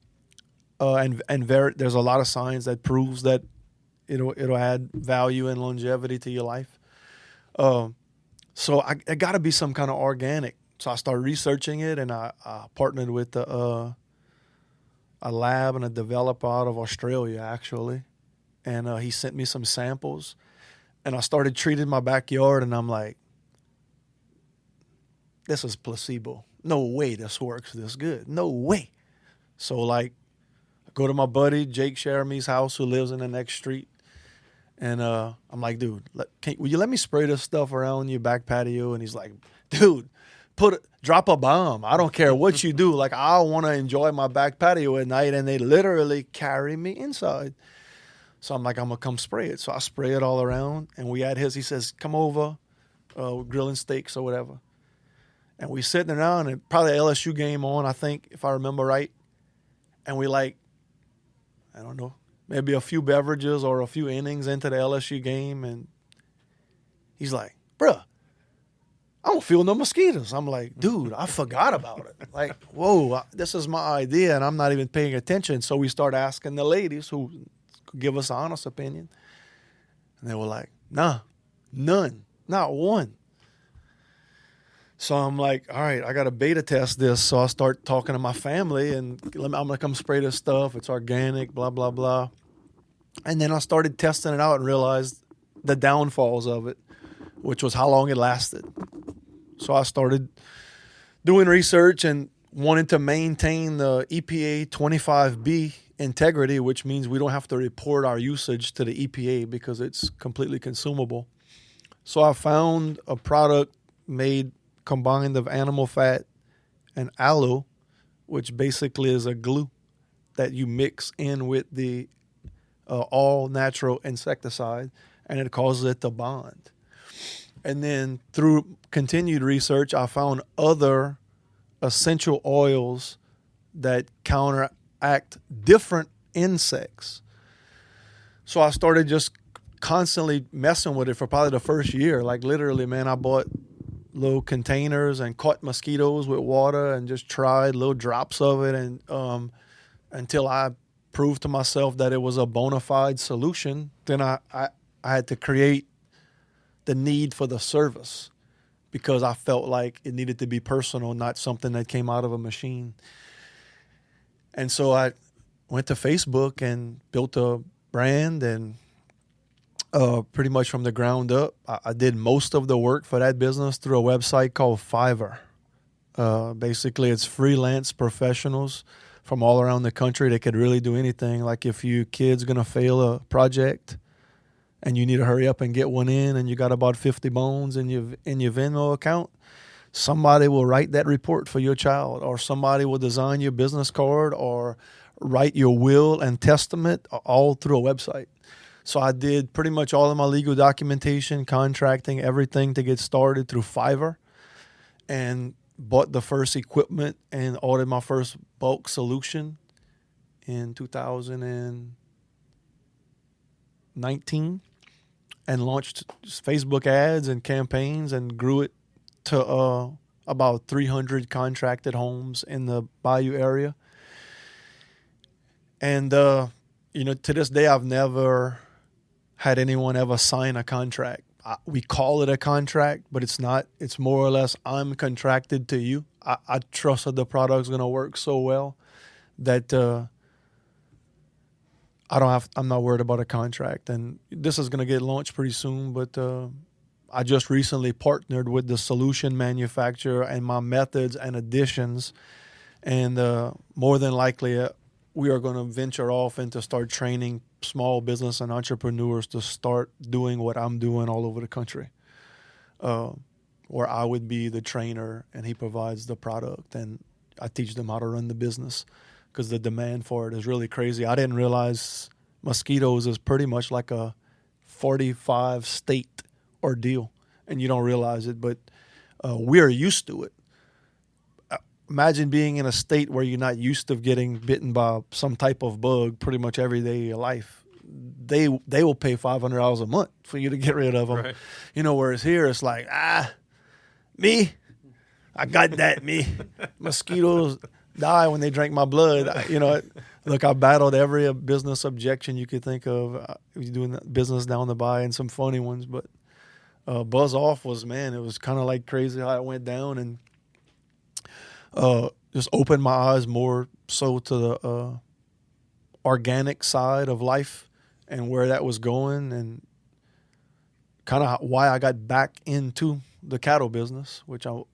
C: there's a lot of signs that proves that it'll add value and longevity to your life. So it got to be some kind of organic. So I started researching it, and I partnered with a lab and a developer out of Australia, actually. And he sent me some samples, and I started treating my backyard, and I'm like, this is placebo. No way this works this good. No way. So, like, I go to my buddy, Jake Jeremy's house, who lives in the next street. And I'm like, dude, will you let me spray this stuff around your back patio? And he's like, dude, drop a bomb. I don't care what you do. Like, I want to enjoy my back patio at night. And they literally carry me inside. So I'm like, I'm going to come spray it. So I spray it all around. And we had he says, come over, we're grilling steaks or whatever. And we sitting around, and probably LSU game on, I think, if I remember right. And we I don't know, maybe a few beverages or a few innings into the LSU game. And he's like, bruh, I don't feel no mosquitoes. I'm like, dude, I forgot about it. Like, whoa, this is my idea, and I'm not even paying attention. So we start asking the ladies who could give us an honest opinion. And they were like, nah, none, not one. So I'm like, all right, I got to beta test this. So I start talking to my family, and I'm going to come spray this stuff. It's organic, blah, blah, blah. And then I started testing it out and realized the downfalls of it, which was how long it lasted. So I started doing research and wanted to maintain the EPA 25B integrity, which means we don't have to report our usage to the EPA because it's completely consumable. So I found a product combined of animal fat and aloe, which basically is a glue that you mix in with the all-natural insecticide, and it causes it to bond. And then through continued research, I found other essential oils that counteract different insects. So I started just constantly messing with it for probably the first year. Like, literally, man, I bought little containers and caught mosquitoes with water and just tried little drops of it, and until I proved to myself that it was a bona fide solution. Then I had to create the need for the service because I felt like it needed to be personal, not something that came out of a machine. And so I went to Facebook and built a brand, and pretty much from the ground up. I did most of the work for that business through a website called Fiverr. Basically, it's freelance professionals from all around the country. They could really do anything. Like, if your kid's going to fail a project and you need to hurry up and get one in, and you got about 50 bones in your Venmo account, somebody will write that report for your child, or somebody will design your business card or write your will and testament, all through a website. So I did pretty much all of my legal documentation, contracting, everything to get started through Fiverr, and bought the first equipment and ordered my first bulk solution in 2019, and launched Facebook ads and campaigns and grew it to about 300 contracted homes in the Bayou area. And, to this day, I've never had anyone ever sign a contract. We call it a contract, but it's not. It's more or less, I'm contracted to you. I trust that the product's going to work so well that I'm not worried about a contract. And this is going to get launched pretty soon, but I just recently partnered with the solution manufacturer and my methods and additions, and more than likely we are going to venture off and to start training small business and entrepreneurs to start doing what I'm doing all over the country, where I would be the trainer and he provides the product, and I teach them how to run the business because the demand for it is really crazy. I didn't realize mosquitoes is pretty much like a 45-state ordeal, and you don't realize it, but we're used to it. Imagine being in a state where you're not used to getting bitten by some type of bug pretty much every day of your life. They will pay $500 a month for you to get rid of them. Right. Whereas here it's like, me, I got that, me. Mosquitoes die when they drink my blood. Look, I battled every business objection you could think of. I was doing business down the bay and some funny ones, but Buzz Off was, man, it was kind of like crazy how it went down, and just opened my eyes more so to the organic side of life and where that was going, and kind of why I got back into the cattle business, which I'm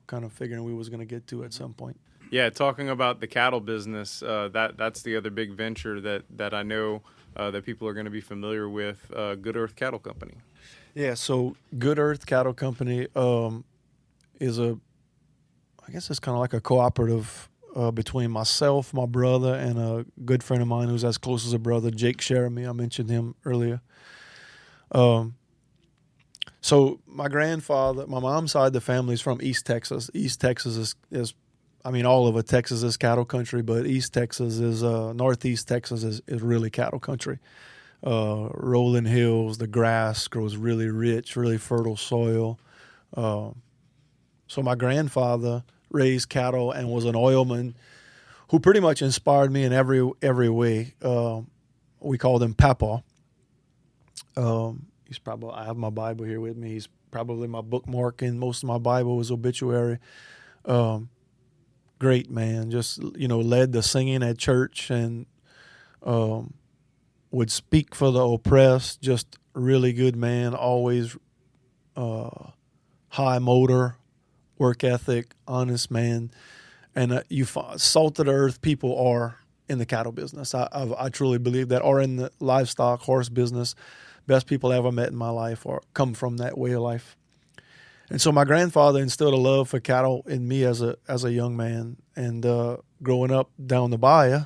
C: kind of figuring we was going to get to at some point.
B: Yeah, talking about the cattle business, that's the other big venture that I know that people are going to be familiar with, Good Earth Cattle Company.
C: Yeah, so Good Earth Cattle Company is I guess it's kind of like a cooperative between myself, my brother, and a good friend of mine who's as close as a brother, Jake Sheremy. I mentioned him earlier. So my grandfather, my mom's side of the family is from East Texas. East Texas is I mean, all over Texas is cattle country, but East Texas is, Northeast Texas is really cattle country. Rolling hills, the grass grows really rich, really fertile soil. So my grandfather raised cattle and was an oilman who pretty much inspired me in every way. We called him Papa. I have my Bible here with me. He's probably my bookmark, and most of my Bible was obituary. Great man, just, led the singing at church and would speak for the oppressed. Just really good man, always high motor, work ethic, honest man. And salt of the earth people are in the cattle business. I truly believe that, or in the livestock, horse business. Best people I ever met in my life or come from that way of life. And so my grandfather instilled a love for cattle in me as a young man. And growing up down the bayou,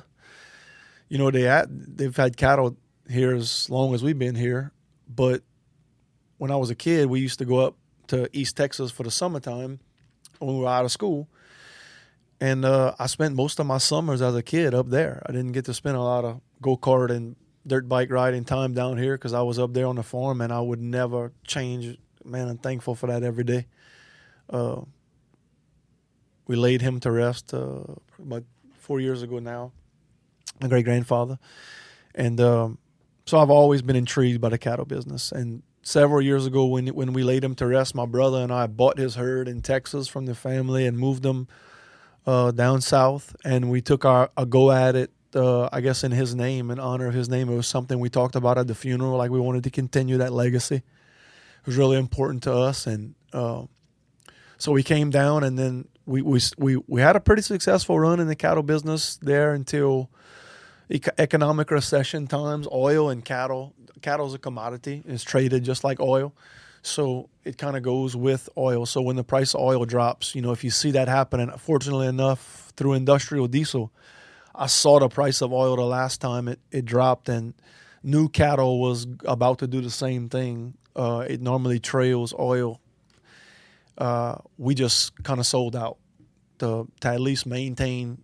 C: they've had cattle here as long as we've been here. But when I was a kid, we used to go up to East Texas for the summertime when we were out of school. And I spent most of my summers as a kid up there. I didn't get to spend a lot of go-kart and dirt bike riding time down here because I was up there on the farm, and I would never change. Man, I'm thankful for that every day. We laid him to rest about 4 years ago now, my great-grandfather. And so I've always been intrigued by the cattle business. And several years ago when we laid him to rest, my brother and I bought his herd in Texas from the family and moved them down south. And we took a go at it, I guess in his name, in honor of his name. It was something we talked about at the funeral, like we wanted to continue that legacy. It was really important to us, and so we came down, and then we had a pretty successful run in the cattle business there until economic recession times. Oil and cattle is a commodity. It's traded just like oil, so it kind of goes with oil. So when the price of oil drops, if you see that happen, and fortunately enough, through industrial diesel, I saw the price of oil the last time it dropped, and new cattle was about to do the same thing. It normally trails oil. We just kind of sold out to at least maintain,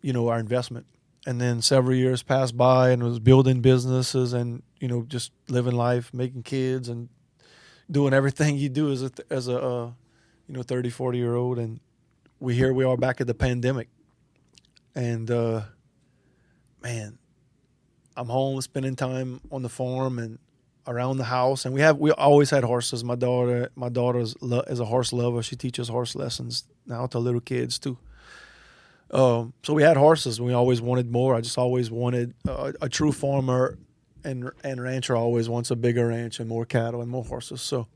C: our investment. And then several years passed by, and was building businesses and, just living life, making kids and doing everything you do as a 30, 40-year-old. And we are back at the pandemic. And, man, I'm home spending time on the farm and around the house, and we always had horses. My daughter is a horse lover. She teaches horse lessons now to little kids too. So we had horses, and we always wanted more. I just always wanted a true farmer and rancher always wants a bigger ranch and more cattle and more horses. So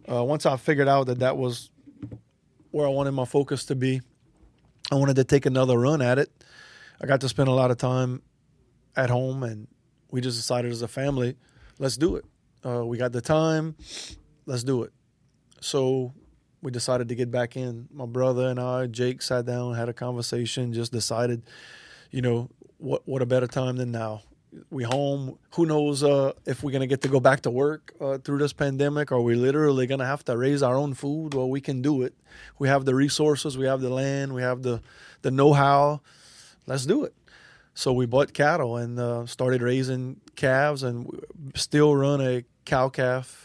C: once I figured out that was where I wanted my focus to be, I wanted to take another run at it. I got to spend a lot of time at home, and we just decided as a family, let's do it. We got the time. Let's do it. So we decided to get back in. My brother and I, Jake, sat down, had a conversation, just decided, what a better time than now. We home. Who knows if we're going to get to go back to work through this pandemic, or we literally going to have to raise our own food. Well, we can do it. We have the resources. We have the land. We have the know-how. Let's do it. So we bought cattle and started raising calves, and still run a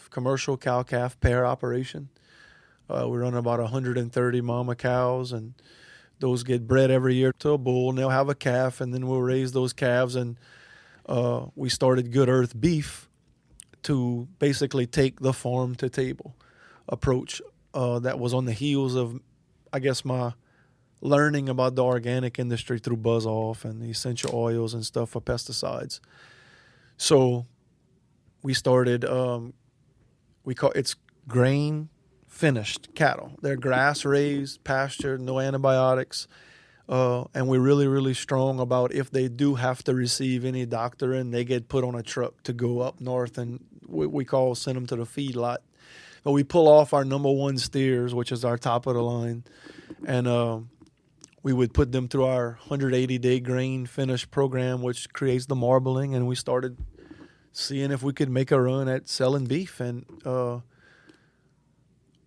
C: commercial cow-calf pair operation. We run about 130 mama cows and Those get bred every year to a bull, and they'll have a calf, and then we'll raise those calves. And we started Good Earth Beef to basically take the farm to table approach that was on the heels of, I guess, my learning about the organic industry through Buzz Off and the essential oils and stuff for pesticides. So we started, it's grain finished cattle. They're grass raised, pastured, no antibiotics. And we're really, really strong about if they do have to receive any doctoring, they get put on a truck to go up north, and send them to the feedlot. But we pull off our number one steers, which is our top of the line, and we would put them through our 180-day grain finish program, which creates the marbling, and we started seeing if we could make a run at selling beef. And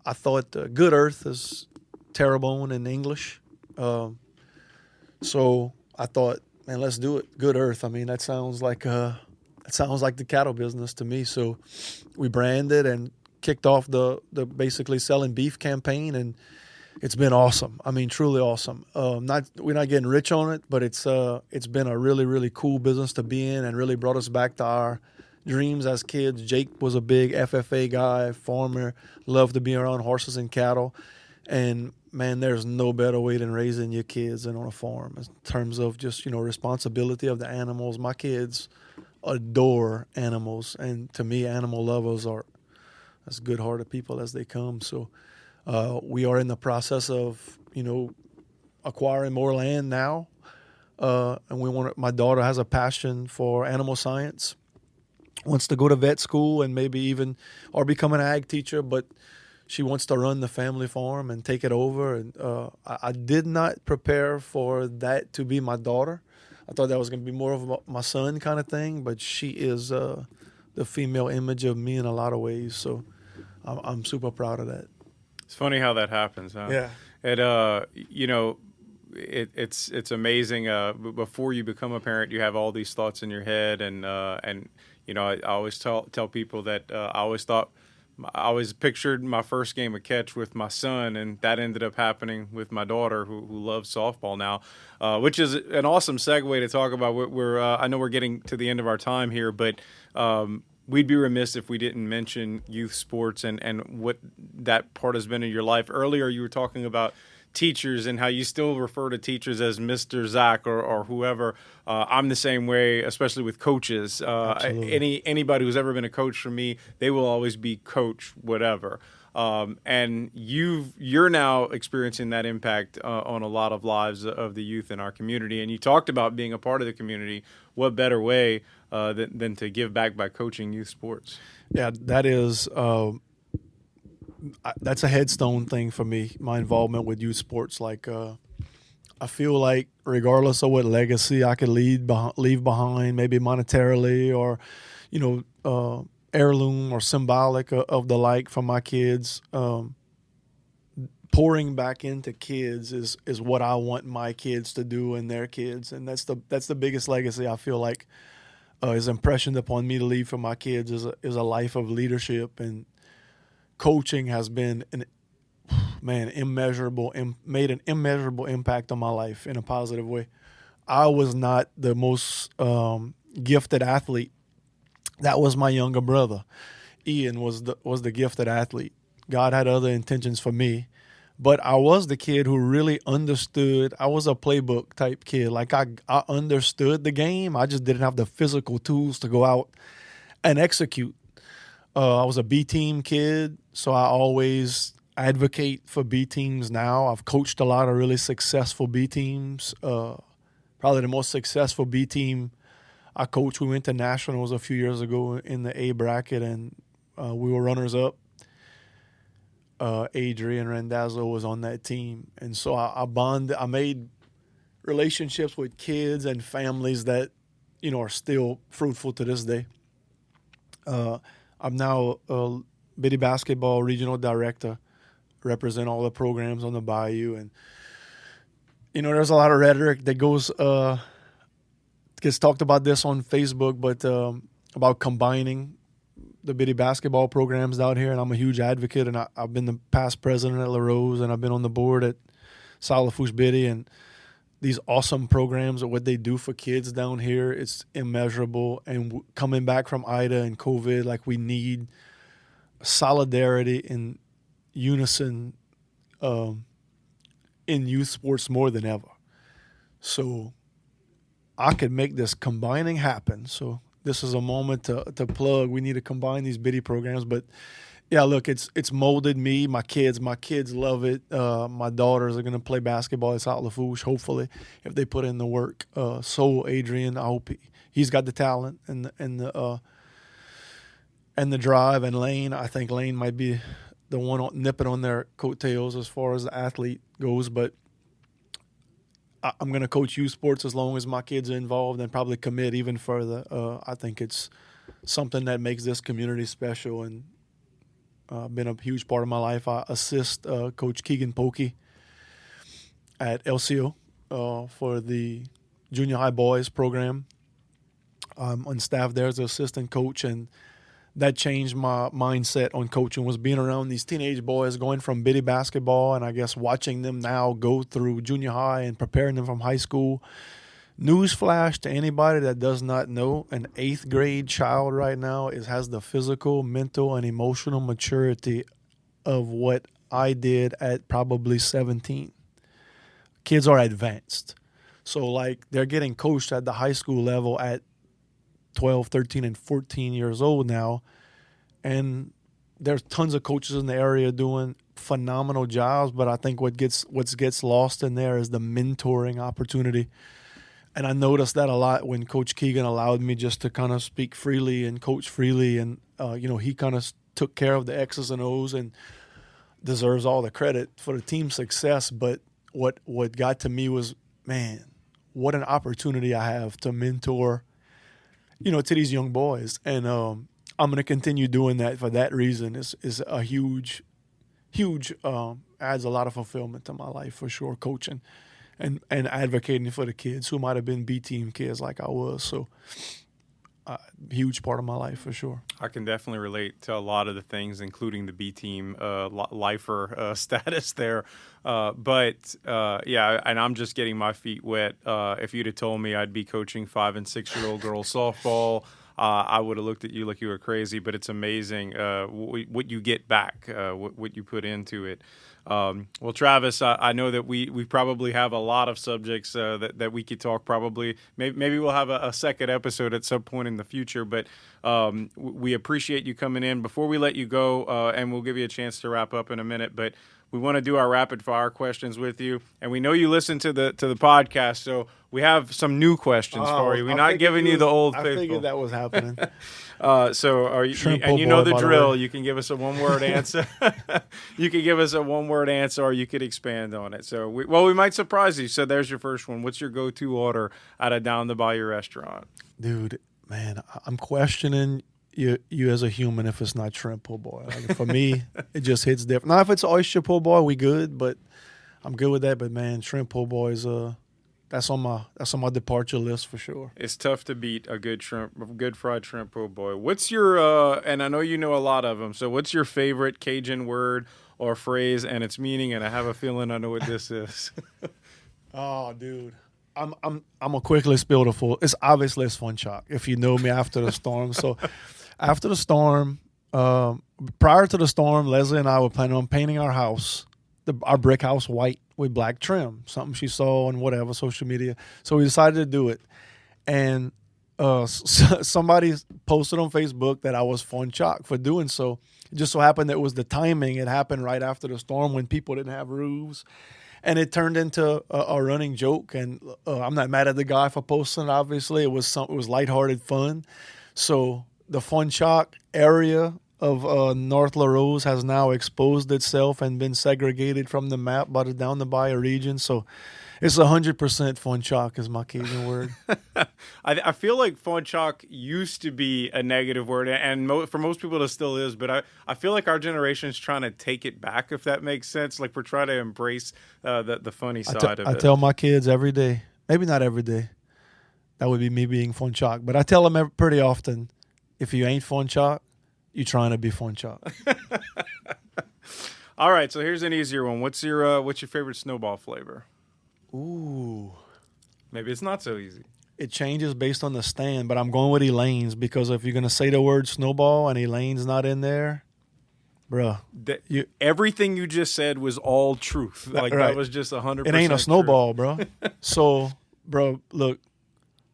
C: I thought Good Earth is Terrebonne in English. So I thought, man, let's do it. Good Earth. I mean, that sounds like the cattle business to me. So we branded and kicked off the basically selling beef campaign, and it's been awesome. I mean, truly awesome. We're not getting rich on it, but it's been a really, really cool business to be in, and really brought us back to our dreams as kids. Jake was a big FFA guy, farmer, loved to be around horses and cattle. And man, there's no better way than raising your kids and on a farm in terms of just, responsibility of the animals. My kids adore animals, and to me, animal lovers are as good-hearted people as they come. So we are in the process of, acquiring more land now, and my daughter has a passion for animal science, wants to go to vet school and maybe even or become an ag teacher, but she wants to run the family farm and take it over. And I did not prepare for that to be my daughter. I thought that was going to be more of my son kind of thing, but she is the female image of me in a lot of ways. So I'm super proud of that.
B: It's funny how that happens, huh?
C: Yeah.
B: It's amazing. Before you become a parent, you have all these thoughts in your head, and I always tell people that I always pictured my first game of catch with my son, and that ended up happening with my daughter, who loves softball now, which is an awesome segue to talk about. I know we're getting to the end of our time here, but we'd be remiss if we didn't mention youth sports and what that part has been in your life. Earlier, you were talking about teachers and how you still refer to teachers as Mr. Zach or whoever. I'm the same way, especially with coaches. Anybody who's ever been a coach for me, they will always be coach whatever. And you're now experiencing that impact on a lot of lives of the youth in our community. And you talked about being a part of the community. What better way than to give back by coaching youth sports?
C: Yeah, that is that's a headstone thing for me, my involvement with youth sports. Like, I feel like regardless of what legacy I could leave behind, maybe monetarily or, heirloom or symbolic of the like for my kids, pouring back into kids is what I want my kids to do and their kids. And that's the biggest legacy I feel like is impressioned upon me to leave for my kids is a life of leadership. And coaching has been made an immeasurable impact on my life in a positive way. I was not the most gifted athlete. That was my younger brother. Ian was the gifted athlete. God had other intentions for me, but I was the kid who really understood. I was a playbook type kid. Like I understood the game. I just didn't have the physical tools to go out and execute. I was a B team kid, so I always advocate for B teams now. I've coached a lot of really successful B teams. Probably the most successful B team I coached, we went to nationals a few years ago in the A bracket, and we were runners up. Adrian Randazzo was on that team. And so I made relationships with kids and families that, are still fruitful to this day. I'm now a Biddy Basketball Regional Director, represent all the programs on the Bayou. And, there's a lot of rhetoric that gets talked about this on Facebook, but about combining the Biddy basketball programs out here. And I'm a huge advocate, and I've been the past president at La Rose, and I've been on the board at South Lafourche Biddy and these awesome programs of what they do for kids down here. It's immeasurable. And coming back from Ida and COVID, like we need solidarity and unison in youth sports more than ever. So I could make this combining happen. So this is a moment to plug. We need to combine these Biddy programs. But yeah, look, it's molded me, my kids. My kids love it. My daughters are going to play basketball at South Lafourche, hopefully, if they put in the work. So will Adrian. I hope he's got the talent and the drive. And Lane, I think Lane might be the one nipping on their coattails as far as the athlete goes. But I'm going to coach youth sports as long as my kids are involved and probably commit even further. I think it's something that makes this community special and been a huge part of my life. I assist Coach Keegan Pokey at LCO for the junior high boys program. I'm on staff there as an assistant coach, and that changed my mindset on coaching, was being around these teenage boys going from Biddy basketball and I guess watching them now go through junior high and preparing them from high school. Newsflash to anybody that does not know, an 8th grade child right now has the physical, mental, and emotional maturity of what I did at probably 17. Kids are advanced. So, like, they're getting coached at the high school level at 12, 13, and 14 years old now. And there's tons of coaches in the area doing phenomenal jobs, but I think what gets lost in there is the mentoring opportunity. And I noticed that a lot when Coach Keegan allowed me just to kind of speak freely and coach freely. And, he kind of took care of the X's and O's and deserves all the credit for the team's success. But what got to me was, man, what an opportunity I have to mentor, to these young boys. And I'm going to continue doing that for that reason. Is a huge, adds a lot of fulfillment to my life for sure, coaching. And advocating for the kids who might have been B-team kids like I was. So, huge part of my life for sure.
B: I can definitely relate to a lot of the things, including the B-team lifer status there. But and I'm just getting my feet wet. If you'd have told me I'd be coaching 5- and 6-year-old girls softball, I would have looked at you like you were crazy. But it's amazing what you get back, what you put into it. Well, Travis, I know that we probably have a lot of subjects that we could talk. Probably, maybe we'll have a second episode at some point in the future. But we appreciate you coming in. Before we let you go, and we'll give you a chance to wrap up in a minute, but we want to do our rapid fire questions with you. And we know you listen to the podcast, so we have some new questions for you. We're not giving you the old faithful.
C: I figured that was happening.
B: So are you? And you know the drill. You can give us a one-word answer. You can give us a one-word answer, or you could expand on it. So we might surprise you. So there's your first one. What's your go-to order at a Down the Bayou restaurant?
C: Dude, man, I'm questioning you as a human if it's not shrimp po' boy. Like, for me, it just hits different. Now, if it's oyster po' boy, we good, but I'm good with that. But man, shrimp po' boy is that's on my departure list for sure.
B: It's tough to beat a good fried shrimp po' boy. What's your and I know you know a lot of them. So what's your favorite Cajun word or phrase and its meaning? And I have a feeling I know what this is.
C: Oh, dude. I'm gonna quickly spill the full. It's fun chalk. If you know me after the storm, so after the storm, prior to the storm, Leslie and I were planning on painting our house, our brick house, white with black trim. Something she saw on whatever social media. So we decided to do it, and somebody posted on Facebook that I was fun chalk for doing so. It just so happened that it was the timing. It happened right after the storm when people didn't have roofs. And it turned into a running joke, and I'm not mad at the guy for posting it. Obviously, it was lighthearted fun. So the Fun Chalk area of North Larose has now exposed itself and been segregated from the map by the Down the Bayou region. So it's 100% Fun Chalk is my Cajun word.
B: I feel like Fun Chalk used to be a negative word, and for most people it still is, but I feel like our generation is trying to take it back, if that makes sense. Like we're trying to embrace the funny side of it.
C: I tell my kids every day, maybe not every day, that would be me being Fun Chalk, but I tell them pretty often, if you ain't Fun Chalk, you're trying to be Fun Chalk.
B: All right, so here's an easier one. What's your favorite Snowball flavor?
C: Ooh.
B: Maybe it's not so easy.
C: It changes based on the stand, but I'm going with Elaine's because if you're going to say the word Snowball and Elaine's not in there, bruh.
B: Everything you just said was all truth. That was just 100%.
C: It ain't a Snowball, bro. So, bro, look,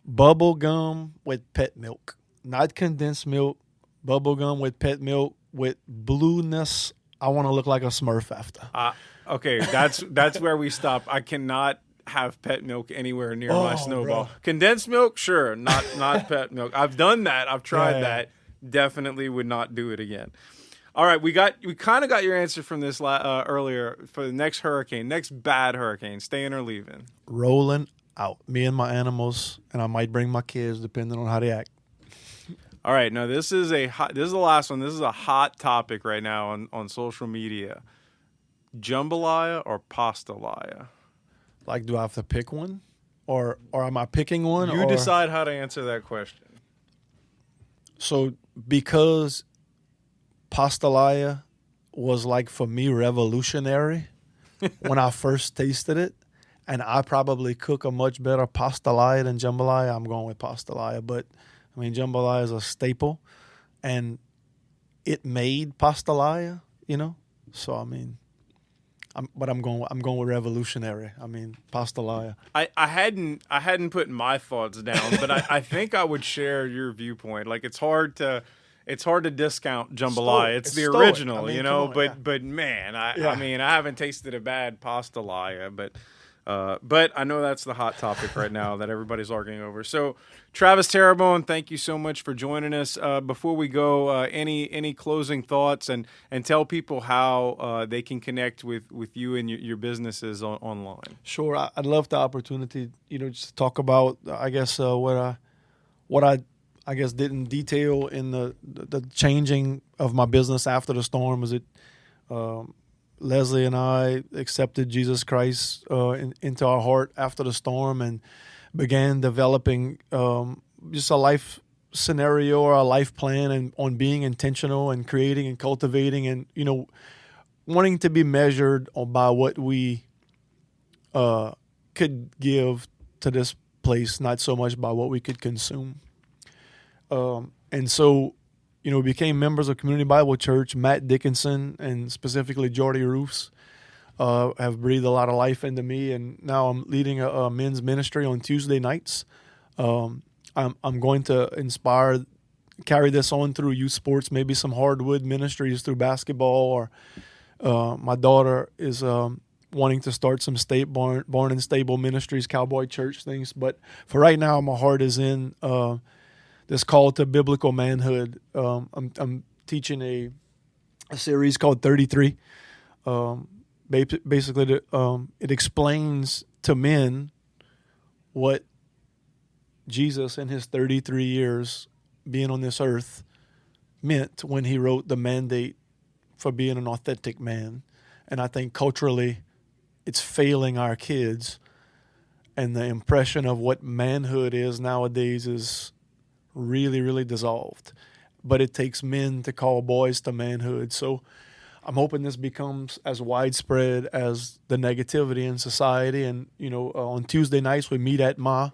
C: bubble gum with pet milk, not condensed milk, bubble gum with pet milk with blueness. I want to look like a Smurf after.
B: Okay, that's where we stop. I cannot have pet milk anywhere near my Snowball.
C: Bro.
B: Condensed milk, sure, not pet milk. I've done that. I've tried that. Definitely would not do it again. All right, we kind of got your answer from this earlier for the next bad hurricane. Staying or leaving?
C: Rolling out. Me and my animals, and I might bring my kids depending on how they act.
B: All right, now this is the last one. This is a hot topic right now on social media. Jambalaya or pastalaya?
C: Like, do I have to pick one, or am I picking one?
B: You decide how to answer that question.
C: So because pastalaya was, like, for me, revolutionary when I first tasted it, and I probably cook a much better pastalaya than jambalaya, I'm going with pastalaya. But I mean, jambalaya is a staple, and it made pastalaya, So I mean, I'm going with revolutionary. I mean, pastalaya.
B: I hadn't put my thoughts down, but I think I would share your viewpoint. Like, it's hard to discount jambalaya. It's the original, But man, I mean, I haven't tasted a bad pastalaya, but I know that's the hot topic right now that everybody's arguing over. So, Travis Terrebonne, thank you so much for joining us. Before we go, any closing thoughts and tell people how they can connect with you and your businesses online?
C: Sure, I'd love the opportunity, just to talk about, I guess, what I guess didn't detail in the changing of my business after the storm. Was it Leslie and I accepted Jesus Christ into our heart after the storm and began developing just a life scenario or a life plan and on being intentional and creating and cultivating and, wanting to be measured by what we could give to this place, not so much by what we could consume. And so, we became members of Community Bible Church. Matt Dickinson and specifically Jordy Roofs have breathed a lot of life into me, and now I'm leading a men's ministry on Tuesday nights. I'm going to carry this on through youth sports, maybe some hardwood ministries through basketball, or my daughter is wanting to start some barn and stable ministries, cowboy church things. But for right now, my heart is in this call to biblical manhood. I'm teaching a series called 33. Basically, it explains to men what Jesus in his 33 years being on this earth meant when he wrote the mandate for being an authentic man. And I think culturally it's failing our kids, and the impression of what manhood is nowadays is really, really dissolved. But it takes men to call boys to manhood. So I'm hoping this becomes as widespread as the negativity in society. And, on Tuesday nights we meet at I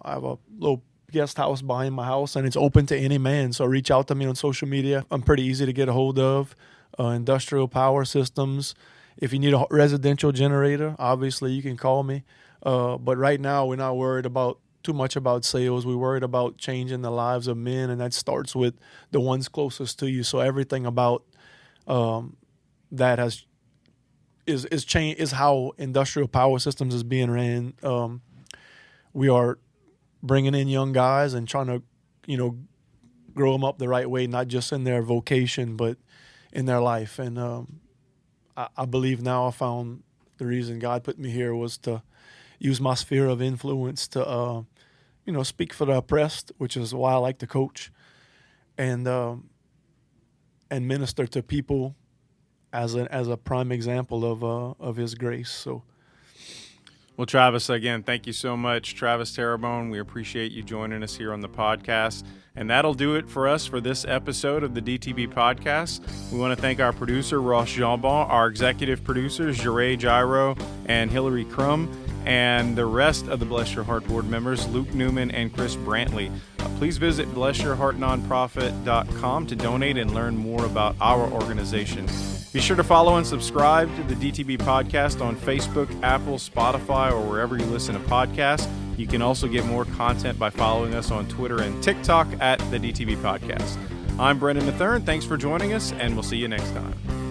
C: have a little guest house behind my house, and it's open to any man. So reach out to me on social media. I'm pretty easy to get a hold of. Industrial Power Systems. If you need a residential generator, obviously you can call me. But right now we're not worried too much about sales. We're worried about changing the lives of men, and that starts with the ones closest to you. So everything about that is how Industrial Power Systems is being ran. We are bringing in young guys and trying to, grow them up the right way, not just in their vocation, but in their life. And I believe now I found the reason God put me here was to use my sphere of influence to, speak for the oppressed, which is why I like to coach, and minister to people as a prime example of His grace. So,
B: Well, Travis, again, thank you so much. Travis Terrebonne, we appreciate you joining us here on the podcast. And that'll do it for us for this episode of the DTB Podcast. We want to thank our producer, Ross Jeanbon, our executive producers, Jeray Gyro and Hillary Crum, and the rest of the Bless Your Heart board members, Luke Newman and Chris Brantley. Please visit blessyourheartnonprofit.com to donate and learn more about our organization. Be sure to follow and subscribe to the DTB Podcast on Facebook, Apple, Spotify, or wherever you listen to podcasts. You can also get more content by following us on Twitter and TikTok at the DTB Podcast. I'm Brendan Mathern. Thanks for joining us, and we'll see you next time.